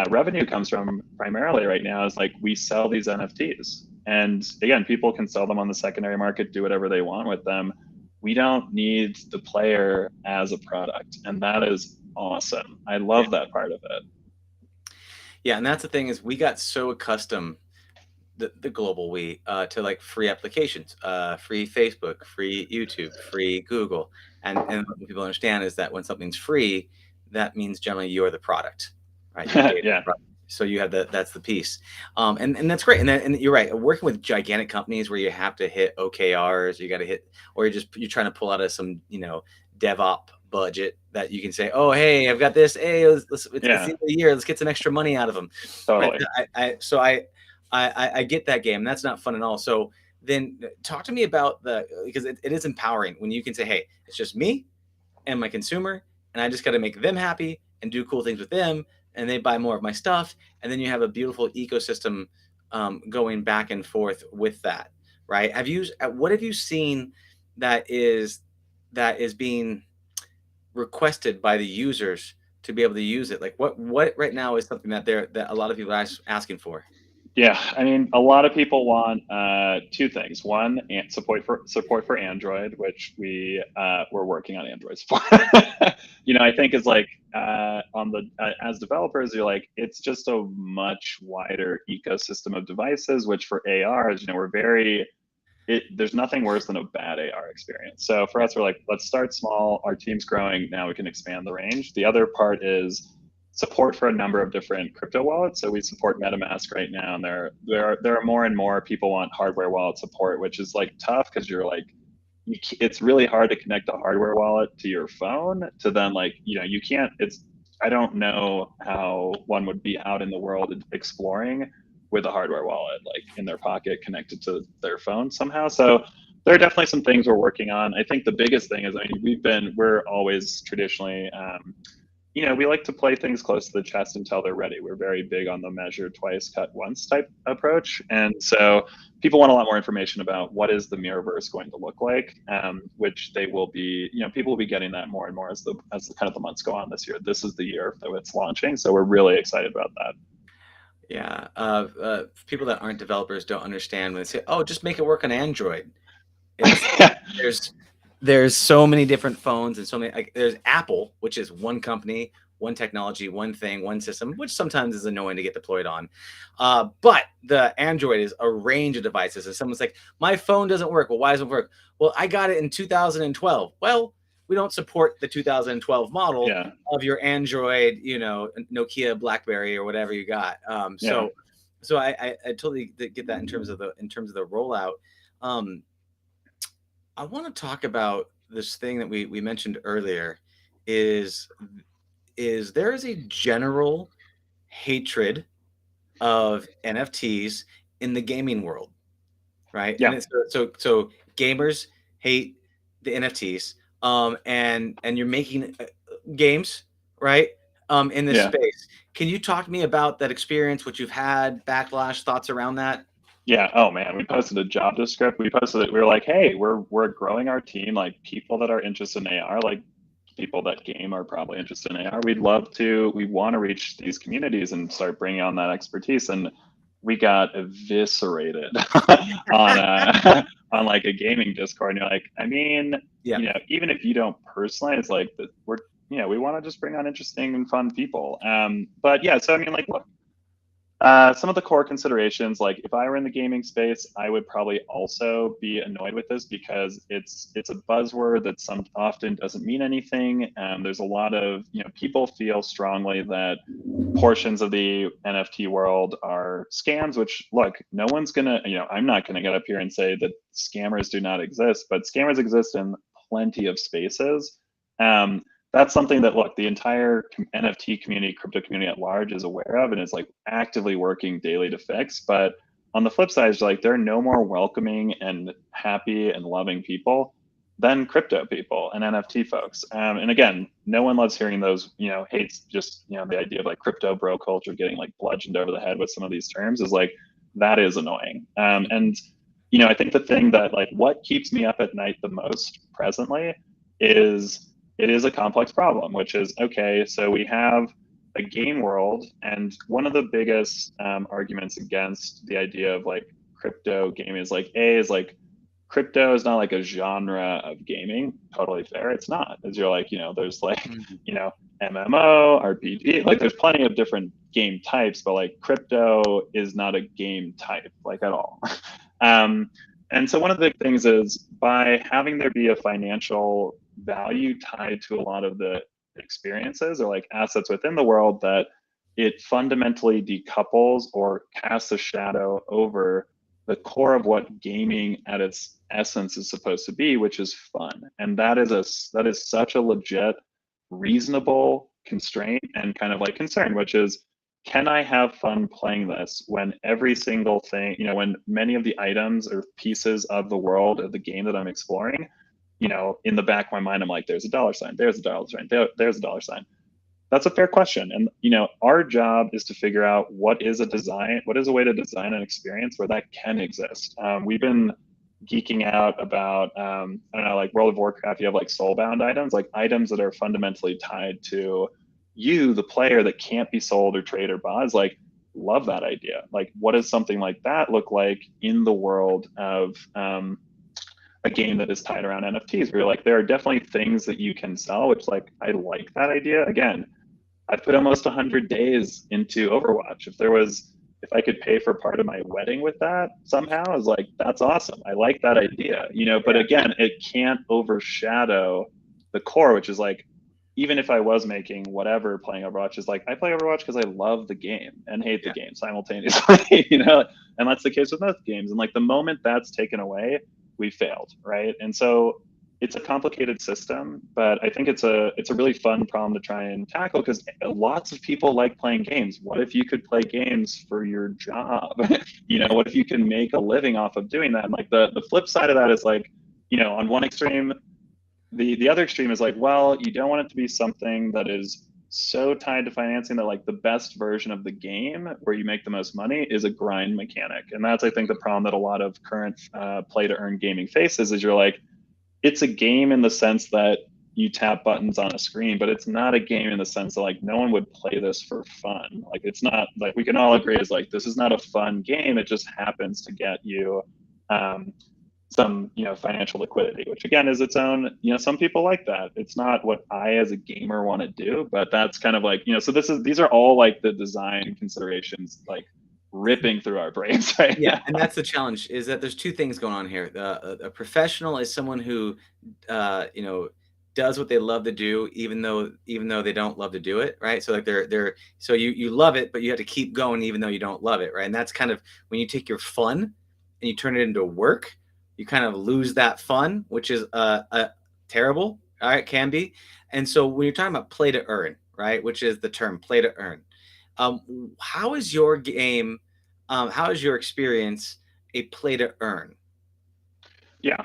[SPEAKER 3] revenue comes from primarily right now is like, we sell these NFTs. And again, people can sell them on the secondary market, do whatever they want with them. We don't need the player as a product. And that is awesome. I love that part of it.
[SPEAKER 2] Yeah. And that's the thing, is we got so accustomed, the global to like free applications, free Facebook, free YouTube, free Google. And what people understand is that when something's free, that means generally you're the product, right?
[SPEAKER 3] Yeah.
[SPEAKER 2] So you have that's the piece, and that's great. And you're right. Working with gigantic companies where you have to hit OKRs, you got to hit, or you're trying to pull out of some DevOps budget that you can say, oh hey, I've got this. Hey, it's the end of the year. Let's get some extra money out of them. Right.
[SPEAKER 3] Totally.
[SPEAKER 2] I get that game. That's not fun at all. So then talk to me about because it is empowering when you can say, hey, it's just me and my consumer, and I just got to make them happy and do cool things with them, and they buy more of my stuff, and then you have a beautiful ecosystem going back and forth with that, right? What have you seen that is being requested by the users to be able to use it? Like what right now is something that a lot of people are asking for?
[SPEAKER 3] Yeah, I mean, a lot of people want two things. One, support for Android, which we're working on Android support. I think is like on the as developers, you're like it's just a much wider ecosystem of devices. Which for AR is, we're very there's nothing worse than a bad AR experience. So for us, we're like, let's start small. Our team's growing. Now we can expand the range. The other part is support for a number of different crypto wallets. So we support MetaMask right now, and there are more and more people want hardware wallet support, which is like tough because you're like, it's really hard to connect a hardware wallet to your phone to then like, you can't. I don't know how one would be out in the world exploring with a hardware wallet like in their pocket connected to their phone somehow. So there are definitely some things we're working on. I think the biggest thing is, I mean, we're always traditionally we like to play things close to the chest until they're ready. We're very big on the measure twice, cut once type approach. And so people want a lot more information about what is the Mirrorverse going to look like, which they will be, people will be getting that more and more as the kind of the months go on this year. This is the year that it's launching. So we're really excited about that.
[SPEAKER 2] Yeah. People that aren't developers don't understand when they say, oh, just make it work on Android. There's so many different phones and so many, like there's Apple, which is one company, one technology, one thing, one system, which sometimes is annoying to get deployed on. But the Android is a range of devices. And someone's like, my phone doesn't work. Well, why doesn't it work? Well, I got it in 2012. Well, we don't support the 2012 model of your Android, Nokia, BlackBerry, or whatever you got. So I totally get that in terms of the rollout. I want to talk about this thing that we mentioned earlier. Is there is a general hatred of NFTs in the gaming world, right?
[SPEAKER 3] Yeah.
[SPEAKER 2] And so gamers hate the NFTs, and you're making games, right? In this space. Can you talk to me about that experience, what you've had, backlash, thoughts around that?
[SPEAKER 3] Yeah. Oh man, we posted a job description. We posted it. We were like, hey, we're growing our team. Like people that are interested in AR, like people that game are probably interested in AR. We want to reach these communities and start bringing on that expertise. And we got eviscerated on on like a gaming Discord. And you're like, I mean, even if you don't personalize, like we want to just bring on interesting and fun people. But yeah, so I mean, like, look. Some of the core considerations, like if I were in the gaming space, I would probably also be annoyed with this because it's a buzzword that often doesn't mean anything. There's a lot of, people feel strongly that portions of the NFT world are scams, which look, no one's gonna, I'm not gonna get up here and say that scammers do not exist, but scammers exist in plenty of spaces. That's something that look, the entire NFT community, crypto community at large is aware of and is like actively working daily to fix. But on the flip side, it's like there are no more welcoming and happy and loving people than crypto people and NFT folks. And again, no one loves hearing those, hates just, the idea of like crypto bro culture getting like bludgeoned over the head with some of these terms is like, that is annoying. And, I think the thing that like what keeps me up at night the most presently is it is a complex problem, which is, okay, so we have a game world, and one of the biggest arguments against the idea of like crypto gaming is like, crypto is not like a genre of gaming. Totally fair. It's not. As you're like, there's like, MMO, RPG, like there's plenty of different game types, but like crypto is not a game type, like at all. And so one of the big things is by having there be a financial value tied to a lot of the experiences or like assets within the world that it fundamentally decouples or casts a shadow over the core of what gaming at its essence is supposed to be, which is fun. And that is such a legit, reasonable constraint and kind of like concern, which is, can I have fun playing this when every single thing, when many of the items or pieces of the world of the game that I'm exploring, in the back of my mind, I'm like, there's a dollar sign, there's a dollar sign, there's a dollar sign. That's a fair question. And, our job is to figure out what is a way to design an experience where that can exist. We've been geeking out about, I don't know, like World of Warcraft, you have like soulbound items, like items that are fundamentally tied to you, the player, that can't be sold or traded or bought. Like, love that idea. Like, what does something like that look like in the world of a game that is tied around NFTs? Where you're like, there are definitely things that you can sell, which like, I like that idea. Again, I put almost 100 days into Overwatch. If I could pay for part of my wedding with that somehow, I was like, that's awesome. I like that idea, but again, it can't overshadow the core, which is like, even if I was making whatever playing Overwatch, is like, I play Overwatch because I love the game and hate the game simultaneously, and that's the case with most games. And like, the moment that's taken away, we failed, right? And so it's a complicated system, but I think it's a really fun problem to try and tackle, because lots of people like playing games. What if you could play games for your job? What if you can make a living off of doing that? And like the flip side of that is like, on one extreme, the other extreme is like, well, you don't want it to be something that is so tied to financing that like the best version of the game where you make the most money is a grind mechanic. And that's, I think, the problem that a lot of current play to earn gaming faces, is you're like, it's a game in the sense that you tap buttons on a screen, but it's not a game in the sense that like, no one would play this for fun. Like, it's not like, we can all agree is like, this is not a fun game. It just happens to get you some financial liquidity, which again is its own, some people like that. It's not what I as a gamer want to do, but that's kind of like, so these are all like the design considerations like ripping through our brains right
[SPEAKER 2] Yeah,
[SPEAKER 3] now.
[SPEAKER 2] and that's the challenge, is that there's two things going on here. A professional is someone who does what they love to do, even though they don't love to do it, right? So like they're so you love it, but you have to keep going even though you don't love it, right? And that's kind of when you take your fun and you turn it into work, you kind of lose that fun, which is terrible. All right, can be. And so when you're talking about play to earn, right, which is the term play to earn, how is your game? How is your experience a play to earn?
[SPEAKER 3] Yeah.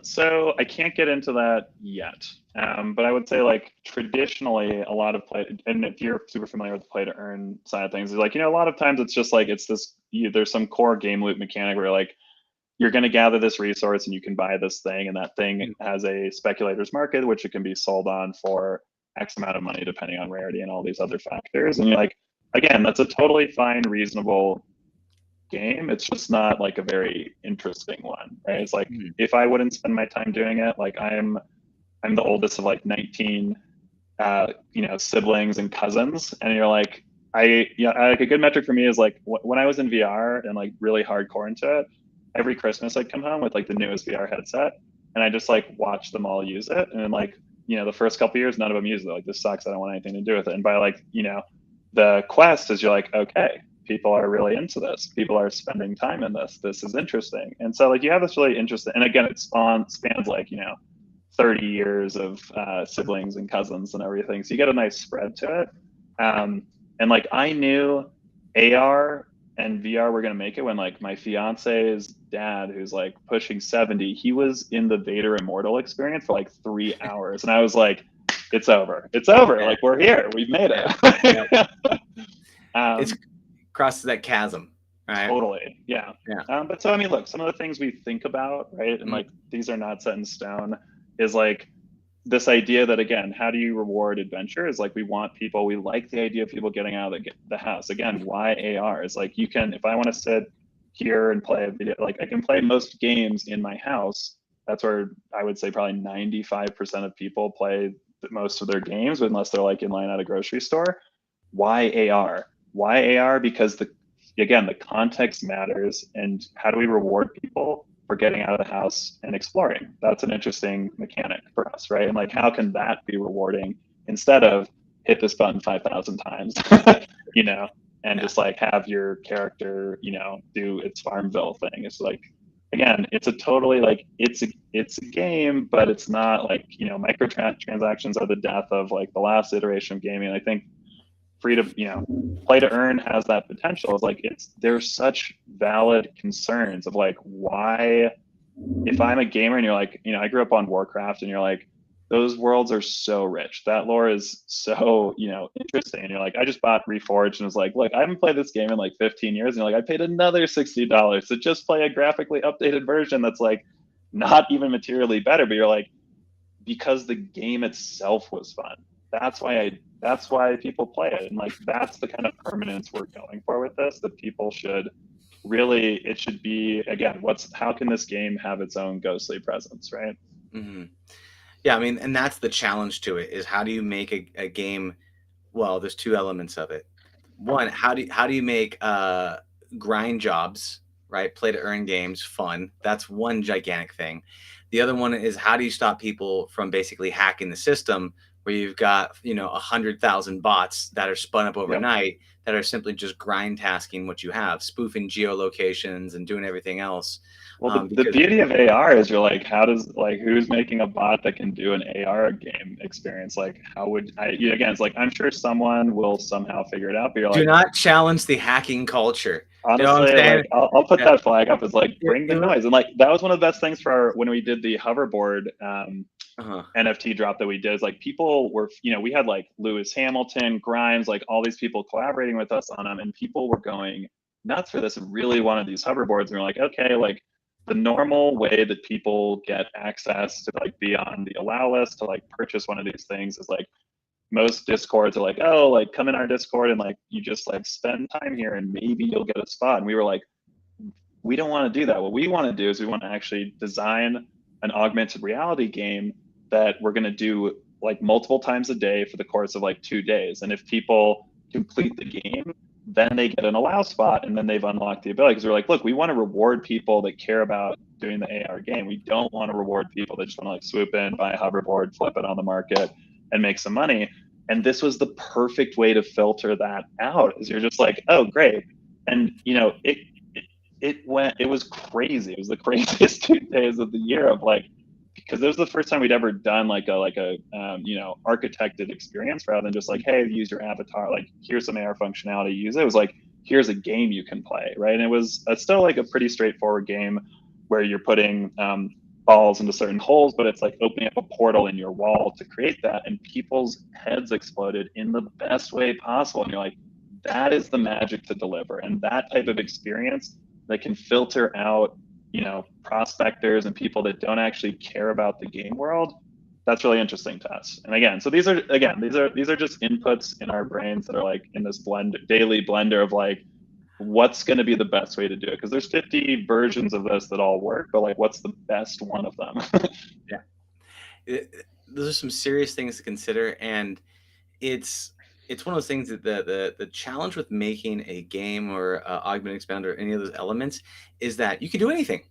[SPEAKER 3] So I can't get into that yet. But I would say like traditionally a lot of play, and if you're super familiar with the play to earn side of things, is like, a lot of times it's just like, there's some core game loop mechanic where like, you're going to gather this resource and you can buy this thing, and that thing has a speculator's market, which it can be sold on for X amount of money, depending on rarity and all these other factors. And you're like, again, that's a totally fine, reasonable game. It's just not like a very interesting one, right? It's like, if I wouldn't spend my time doing it, like I'm the oldest of like 19, siblings and cousins. And you're like, like a good metric for me is like when I was in VR and like really hardcore into it, every Christmas I'd come home with like the newest VR headset, and I just like watch them all use it. And then like, the first couple of years, none of them use it. Like, this sucks. I don't want anything to do with it. And by like, the quest is, you're like, okay, people are really into this. People are spending time in this. This is interesting. And so like, you have this really interesting, and again, it spans like, 30 years of siblings and cousins and everything. So you get a nice spread to it. And like, I knew AR and VR were going to make it when like my fiance's dad, who's like pushing 70, he was in the Vader Immortal experience for like 3 hours. And I was like, it's over. It's over. Like, we're here. We've made it.
[SPEAKER 2] It's crosses that chasm, right?
[SPEAKER 3] Totally. Yeah. But so, I mean, look, some of the things we think about, right? And like, these are not set in stone, is like, this idea that, again, how do you reward adventure? Is like, we like the idea of people getting out of the house. Again, why AR? Is like, you can, if I want to sit here and play a video, like I can play most games in my house. That's where I would say probably 95% of people play most of their games, unless they're like in line at a grocery store. Why AR? Why AR? Because the context matters. And how do we reward people for getting out of the house and exploring? That's an interesting mechanic for us, right? And like, how can that be rewarding instead of hit this button 5,000 times? you know, and just like have your character, you know, do its Farmville thing. It's like, again, it's a totally like it's a game, but it's not like, you know, microtransactions are the death of like the last iteration of gaming. I think free to, you know, play to earn has that potential. It's like there's such valid concerns of like why, if I'm a gamer and you're like, you know, I grew up on Warcraft and you're like, those worlds are so rich. That lore is so, you know, interesting. And you're like, I just bought Reforged and was like, look, I haven't played this game in like 15 years. And you're like, I paid another $60 to just play a graphically updated version that's like not even materially better. But you're like, because the game itself was fun. That's why people play it. And like that's the kind of permanence we're going for with this, that people should really, it should be, again, how can this game have its own ghostly presence, right?
[SPEAKER 2] Mm-hmm. Yeah, I mean, and that's the challenge to it, is how do you make a game? Well, there's two elements of it. One, how do you make grind jobs, right? Play to earn games fun. That's one gigantic thing. The other one is, how do you stop people from basically hacking the system, where you've got, you know, 100,000 bots that are spun up overnight that are simply just grind tasking what you have, spoofing geolocations and doing everything else.
[SPEAKER 3] Well, the beauty of AR is you're like, who's making a bot that can do an AR game experience? Like, how would again, it's like, I'm sure someone will somehow figure it out, but you're like,
[SPEAKER 2] do not challenge the hacking culture.
[SPEAKER 3] Honestly,
[SPEAKER 2] you know what I'm saying?
[SPEAKER 3] like I'll put that flag up as like, bring the noise. And like, that was one of the best things for when we did the hoverboard NFT drop that we did, is like people were, you know, we had like Lewis Hamilton, Grimes, like all these people collaborating with us on them, and people were going nuts for this and really wanted these hoverboards. And we're like, okay, like the normal way that people get access to like be on the allow list to like purchase one of these things is like, most discords are like, oh, like come in our discord and like you just like spend time here and maybe you'll get a spot. And we were like, we don't want to do that. What we want to do is we want to actually design an augmented reality game that we're going to do like multiple times a day for the course of like 2 days. And if people complete the game, then they get an allow spot and then they've unlocked the ability. Because we're like, look, we want to reward people that care about doing the AR game. We don't want to reward people that just want to like swoop in, buy a hoverboard, flip it on the market and make some money. And this was the perfect way to filter that out, is you're just like, oh, great. And, you know, it was crazy. It was the craziest 2 days of the year of like, because it was the first time we'd ever done like a you know, architected experience, rather than just like, hey, use your avatar, like here's some AR functionality, use it. It was like, here's a game you can play, right? And it was still like a pretty straightforward game where you're putting balls into certain holes, but it's like opening up a portal in your wall to create that, and people's heads exploded in the best way possible. And you're like, that is the magic to deliver. And that type of experience that can filter out, you know, prospectors and people that don't actually care about the game world, that's really interesting to us. And again, so these are just inputs in our brains that are like in this daily blender of like, what's going to be the best way to do it? Because there's 50 versions of this that all work, but like, what's the best one of them?
[SPEAKER 2] Those are some serious things to consider, and it's one of those things that the challenge with making a game or augmented expand or any of those elements is that you can do anything.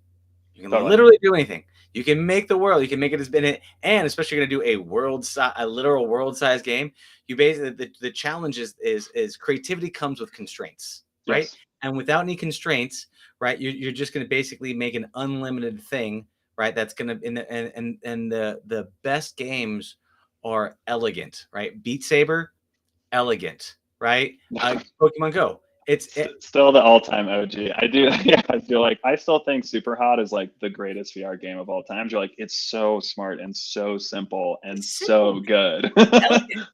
[SPEAKER 2] You can literally do anything. You can make the world. You can make it as been, and especially going to do a literal world size game. You basically, the challenge is creativity comes with constraints, right? Yes. And without any constraints, right, you're just going to basically make an unlimited thing, right? That's going to and the best games are elegant, right? Beat Saber, elegant, right? Pokemon Go. It's
[SPEAKER 3] still the all-time OG. I do. Yeah, I feel like I still think Super Hot is like the greatest VR game of all time. You're like, it's so smart and so simple and so good.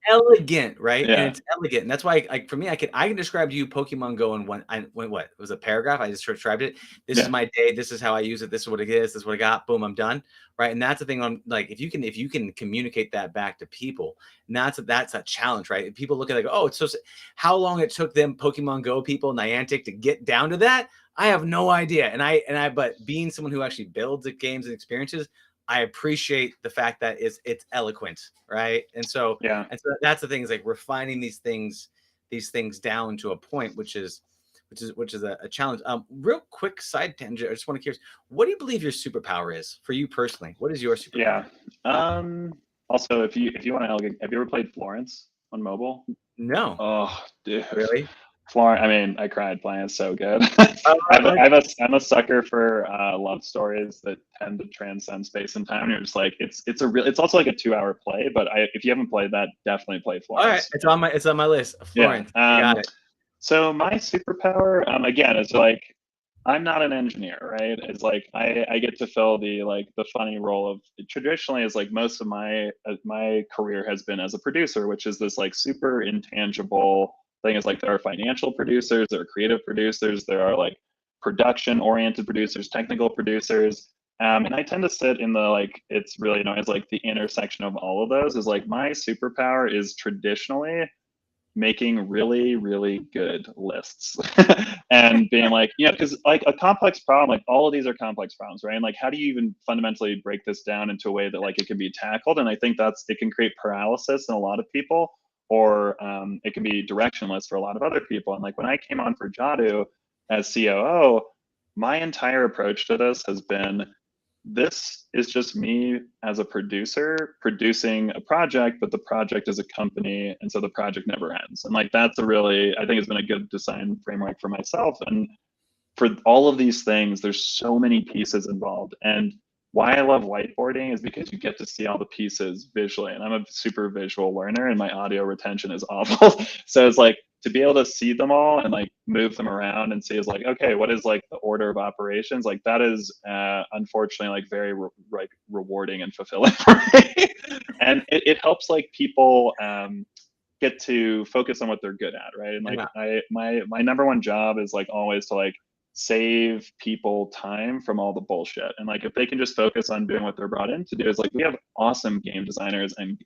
[SPEAKER 2] elegant, right?
[SPEAKER 3] Yeah.
[SPEAKER 2] And it's elegant, and that's why, like, for me, I can describe to you Pokemon Go in what it was a paragraph. I just described it. This is my day. This is how I use it. This is what it is. This is what I got. Boom, I'm done. Right, and that's the thing. On like, if you can communicate that back to people, and that's a challenge, right? If people look at it, like, oh, it's so. How long it took them Pokemon Go people, Niantic, to get down to that, I have no idea. And but being someone who actually builds the games and experiences, I appreciate the fact that it's eloquent, right? And so that's the thing, is like refining these things down to a point, which is a challenge. Real quick side tangent. I just want to curious, what do you believe your superpower is for you personally? What is your superpower?
[SPEAKER 3] Yeah. Also, if you want to, have you ever played Florence on mobile?
[SPEAKER 2] No,
[SPEAKER 3] Oh, dude.
[SPEAKER 2] really.
[SPEAKER 3] Florence, I mean, I cried playing. It's so good.
[SPEAKER 2] Uh,
[SPEAKER 3] I'm a sucker for love stories that tend to transcend space and time. And you're just like, it's also like a 2 hour play. But if you haven't played that, definitely play
[SPEAKER 2] all right,
[SPEAKER 3] Florence.
[SPEAKER 2] it's on my list.
[SPEAKER 3] Yeah.
[SPEAKER 2] Florence, I got it.
[SPEAKER 3] So my superpower, again, is like I'm not an engineer, right? It's like I get to fill the funny role of traditionally is like most of my career has been as a producer, which is this like super intangible thing. Is like there are financial producers, there are creative producers, there are like production oriented producers, technical producers. And I tend to sit in the like it's really known as like the intersection of all of those. Is like my superpower is traditionally making really, really good lists and being like, because like a complex problem, like all of these are complex problems, right? And like, how do you even fundamentally break this down into a way that like it can be tackled? And I think it can create paralysis in a lot of people, or it can be directionless for a lot of other people. And like when I came on for Jadu as COO, my entire approach to this has been this is just me as a producer producing a project, but the project is a company, and so the project never ends. And like that's I think it's been a good design framework for myself. And for all of these things, there's so many pieces involved. And why I love whiteboarding is because you get to see all the pieces visually. And I'm a super visual learner and my audio retention is awful. So it's like to be able to see them all and like move them around and see is like, okay, what is like the order of operations? Like that is unfortunately like very rewarding and fulfilling for me. And it helps like people get to focus on what they're good at, right? And like my number one job is like always to like save people time from all the bullshit. And like if they can just focus on doing what they're brought in to do, is like we have awesome game designers and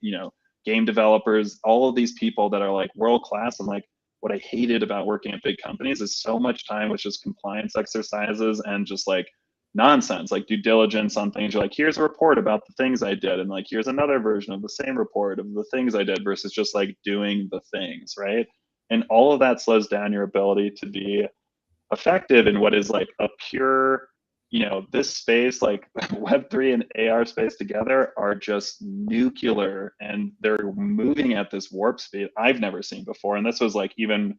[SPEAKER 3] game developers, all of these people that are like world class. And like what I hated about working at big companies is so much time was just compliance exercises and just like nonsense, like due diligence on things. You're like, here's a report about the things I did, and like here's another version of the same report of the things I did, versus just like doing the things, right? And all of that slows down your ability to be effective in what is like a pure, this space, like Web3 and AR space together are just nuclear, and they're moving at this warp speed I've never seen before. And this was like even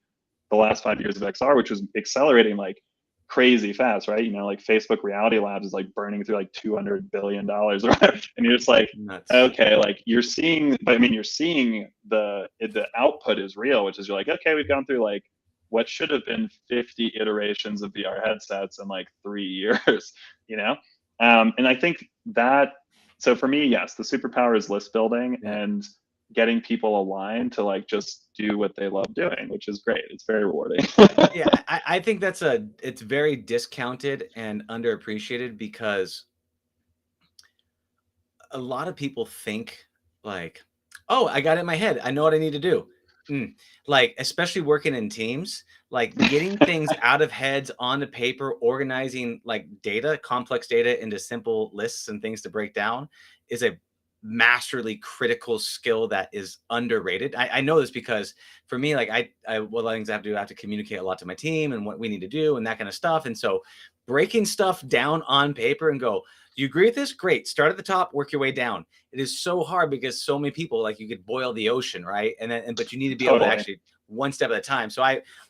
[SPEAKER 3] the last 5 years of XR, which was accelerating like crazy fast, right? Like Facebook Reality Labs is like burning through like $200 billion, and you're just like,
[SPEAKER 2] Nuts.
[SPEAKER 3] okay, like you're seeing the output is real, which is you're like, okay, we've gone through like what should have been 50 iterations of VR headsets in like 3 years, and I think that, so for me, yes, the superpower is list building and getting people aligned to like just do what they love doing, which is great. It's very rewarding.
[SPEAKER 2] Yeah, I think it's very discounted and underappreciated, because a lot of people think like, oh, I got it in my head, I know what I need to do. Like, especially working in teams, like getting things out of heads onto paper, organizing like data, complex data into simple lists and things to break down is a masterly critical skill that is underrated. I know this because for me, like what things I have to do, I have to communicate a lot to my team and what we need to do and that kind of stuff. And so breaking stuff down on paper and go, do you agree with this? Great. Start at the top, work your way down. It is so hard because so many people, like you could boil the ocean, right? But you need to be able to actually one step at a time. So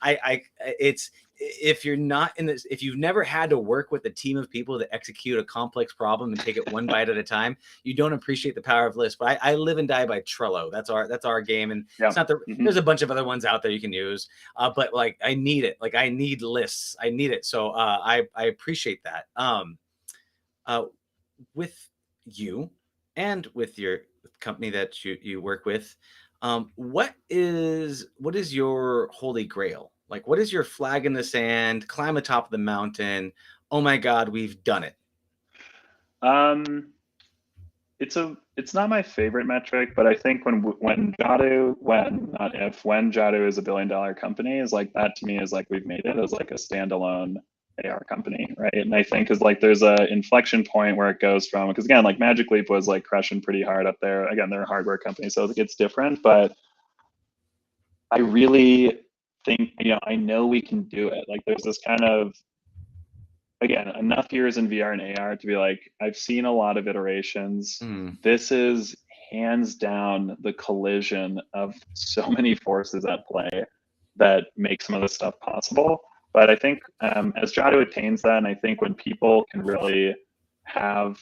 [SPEAKER 2] it's, if you're not in this, if you've never had to work with a team of people to execute a complex problem and take it one bite at a time, you don't appreciate the power of lists. But I live and die by Trello. That's our game. And it's not there's a bunch of other ones out there you can use. But like, I need it. Like I need lists. I need it. So I appreciate that. With you and with your company that you work with, what is your holy grail? Like, what is your flag in the sand, climb the top of the mountain? Oh my God, we've done it.
[SPEAKER 3] It's not my favorite metric, but I think when Jadu is a $1 billion company, is like that to me is like we've made it as like a standalone AR company, right? And I think is like there's a inflection point where it goes from, because again, like Magic Leap was like crushing pretty hard up there. Again, they're a hardware company, so it's different, but I really think, I know we can do it. Like there's this kind of, again, enough years in VR and AR to be like, I've seen a lot of iterations. This is hands down the collision of so many forces at play that make some of this stuff possible. But I think as Jadu attains that, and I think when people can really have,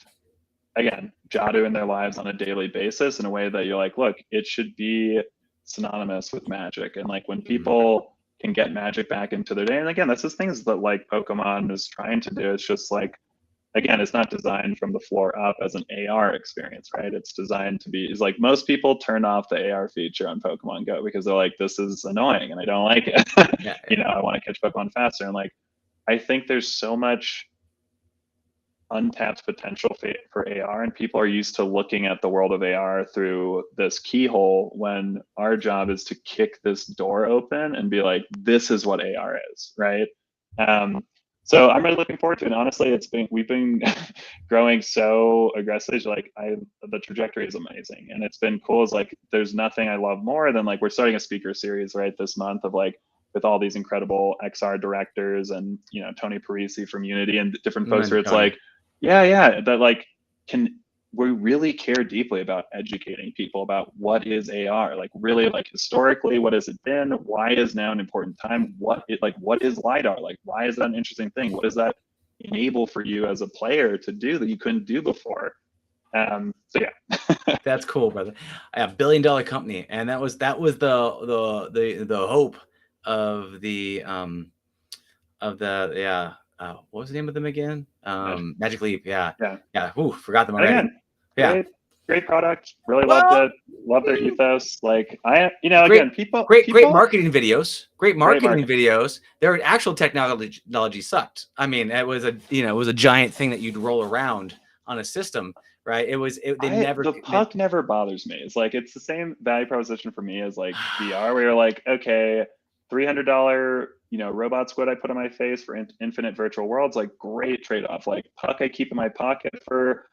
[SPEAKER 3] again, Jadu in their lives on a daily basis in a way that you're like, look, it should be synonymous with magic. And like when people can get magic back into their day, and again, that's just things that like Pokemon is trying to do. It's just like, again, it's not designed from the floor up as an AR experience, right? It's designed to be, is like most people turn off the AR feature on Pokemon Go because they're like, this is annoying and I don't like it. You know, I want to catch Pokemon faster. And like, I think there's so much untapped potential for AR, and people are used to looking at the world of AR through this keyhole when our job is to kick this door open and be like, this is what AR is, right? So I'm really looking forward to it. And honestly, we've been growing so aggressively. Like the trajectory is amazing, and it's been cool. Is like there's nothing I love more than like we're starting a speaker series right this month of like with all these incredible XR directors and you know Tony Parisi from Unity and different folks where it's like, yeah, that like we really care deeply about educating people about what is AR, like really like historically, what has it been? Why is now an important time? What is LiDAR? Like, why is that an interesting thing? What does that enable for you as a player to do that you couldn't do before? So yeah.
[SPEAKER 2] That's cool, brother. A $1 billion company. And that was the hope of the what was the name of them again? Magic Leap. Yeah. Ooh, forgot them already.
[SPEAKER 3] Again, great product. Really loved it. Love their ethos. Like again,
[SPEAKER 2] great marketing videos. Great marketing videos. Their actual technology sucked. I mean, it was a giant thing that you'd roll around on a system, right? The
[SPEAKER 3] puck never bothers me. It's like it's the same value proposition for me as like VR, where you're like, okay, $300 robot squid I put on my face for infinite virtual worlds, like great trade-off. Like puck I keep in my pocket for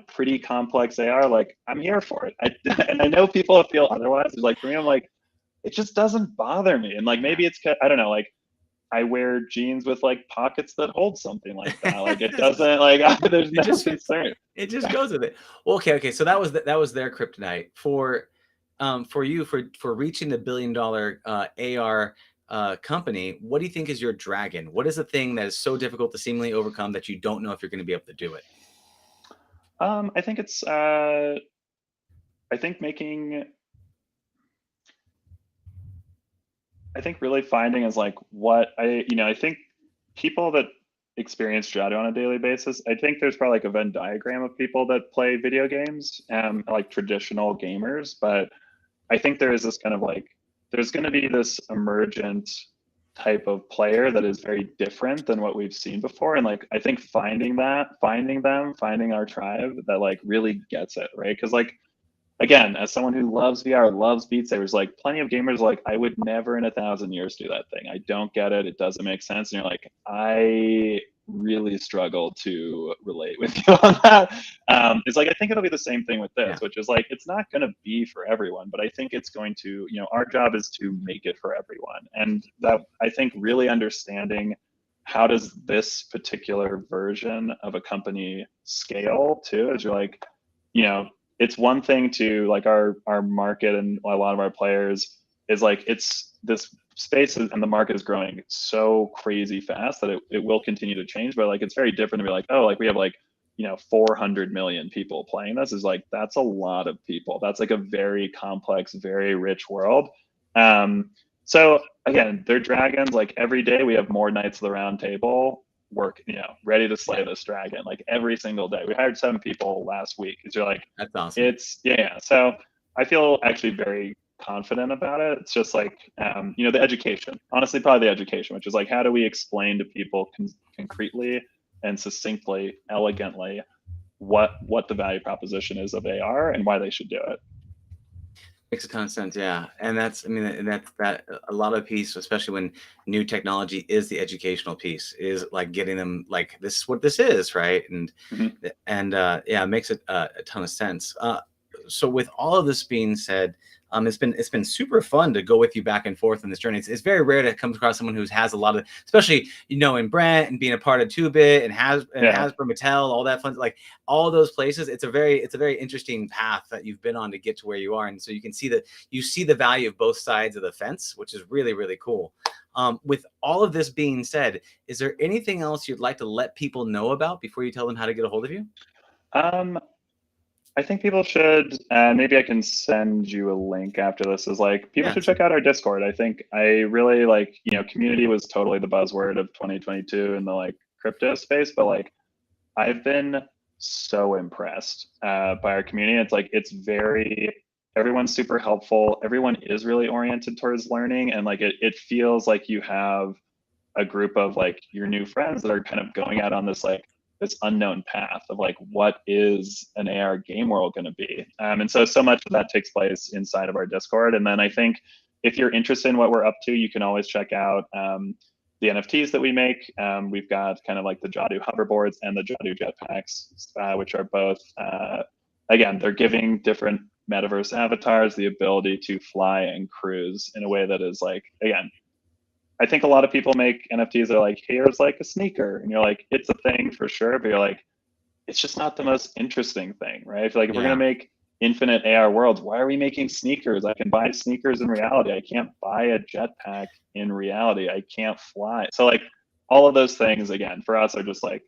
[SPEAKER 3] pretty complex AR, like I'm here for it. And I know people feel otherwise. It's like for me, I'm like, it just doesn't bother me. And like maybe it's I don't know, like I wear jeans with like pockets that hold something like that. Like it doesn't like there's no concern.
[SPEAKER 2] It just goes with it. Well, okay. So that was their kryptonite for you for reaching the $1 billion AR company. What do you think is your dragon? What is the thing that is so difficult to seemingly overcome that you don't know if you're going to be able to do it?
[SPEAKER 3] I think it's I think really finding is like what I think people that experience Jadu on a daily basis, I think there's probably like a Venn diagram of people that play video games, like traditional gamers, but I think there is this kind of like there's going to be this emergent type of player that is very different than what we've seen before. And like, I think finding our tribe that like really gets it, right? Because like, again, as someone who loves VR, loves Beat Sabers, like plenty of gamers like, I would never in 1,000 years do that thing. I don't get it. It doesn't make sense. And you're like, I really struggle to relate with you on that. It's like, I think it'll be the same thing with this, which is like, it's not going to be for everyone, but I think it's going to, our job is to make it for everyone. And that I think really understanding how does this particular version of a company scale too, is you're like, it's one thing to like our market and a lot of our players is like, it's this space and the market is growing so crazy fast that it will continue to change. But like, it's very different to be like, oh, like we have like, 400 million people playing this is like, that's a lot of people. That's like a very complex, very rich world. So again, they're dragons. Like every day we have more Knights of the Round Table work, ready to slay this dragon. Like every single day. We hired 7 people last week. Because you're like,
[SPEAKER 2] that's awesome.
[SPEAKER 3] It's So I feel actually very confident about it. It's just like, the education. Honestly, probably the education, which is like, how do we explain to people concretely and succinctly, elegantly, what the value proposition is of AR and why they should do it?
[SPEAKER 2] Makes a ton of sense, yeah. And that's that a lot of piece, especially when new technology is the educational piece, is like getting them like, this is what this is, right? And it makes a ton of sense. So with all of this being said, It's been super fun to go with you back and forth in this journey. It's very rare to come across someone who has a lot of, especially in Brent and being a part of 2-Bit and Hasbro, Mattel, all that fun, like all those places. It's a very interesting path that you've been on to get to where you are, and so you can see that you see the value of both sides of the fence, which is really, really cool. With all of this being said, is there anything else you'd like to let people know about before you tell them how to get a hold of you?
[SPEAKER 3] I think people should, maybe I can send you a link after this, is like, people should check out our Discord. I think I really like, community was totally the buzzword of 2022 in the like crypto space, but like I've been so impressed by our community. It's like, everyone's super helpful. Everyone is really oriented towards learning. And like, it feels like you have a group of like your new friends that are kind of going out on this unknown path of like, what is an AR game world going to be? And so much of that takes place inside of our Discord. And then I think if you're interested in what we're up to, you can always check out the NFTs that we make. We've got kind of like the Jadu hoverboards and the Jadu jetpacks, which are both, again, they're giving different Metaverse avatars the ability to fly and cruise in a way that is like, again, I think a lot of people make NFTs that are like, here's like a sneaker. And you're like, it's a thing for sure. But you're like, it's just not the most interesting thing, right? I feel like if we're going to make infinite AR worlds, why are we making sneakers? I can buy sneakers in reality. I can't buy a jetpack in reality. I can't fly. So like all of those things, again, for us are just like,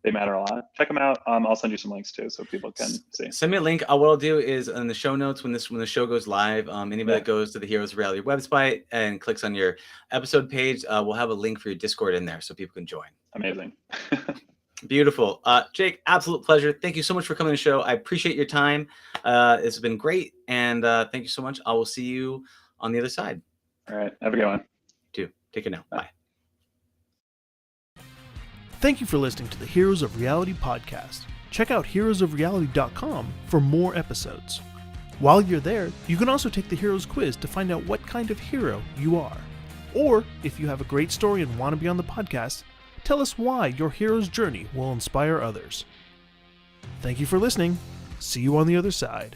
[SPEAKER 3] they matter a lot. Check them out. I'll send you some links too, so people can see.
[SPEAKER 2] Send me a link. What I'll do is in the show notes when the show goes live, anybody that goes to the Heroes of Reality website and clicks on your episode page, we'll have a link for your Discord in there so people can join.
[SPEAKER 3] Amazing.
[SPEAKER 2] Beautiful. Jake, absolute pleasure. Thank you so much for coming to the show. I appreciate your time. It's been great, and thank you so much. I will see you on the other side.
[SPEAKER 3] All right. Have a good one.
[SPEAKER 2] You too. Take care now. Bye.
[SPEAKER 1] Thank you for listening to the Heroes of Reality podcast. Check out heroesofreality.com for more episodes. While you're there, you can also take the Heroes quiz to find out what kind of hero you are. Or, if you have a great story and want to be on the podcast, tell us why your hero's journey will inspire others. Thank you for listening. See you on the other side.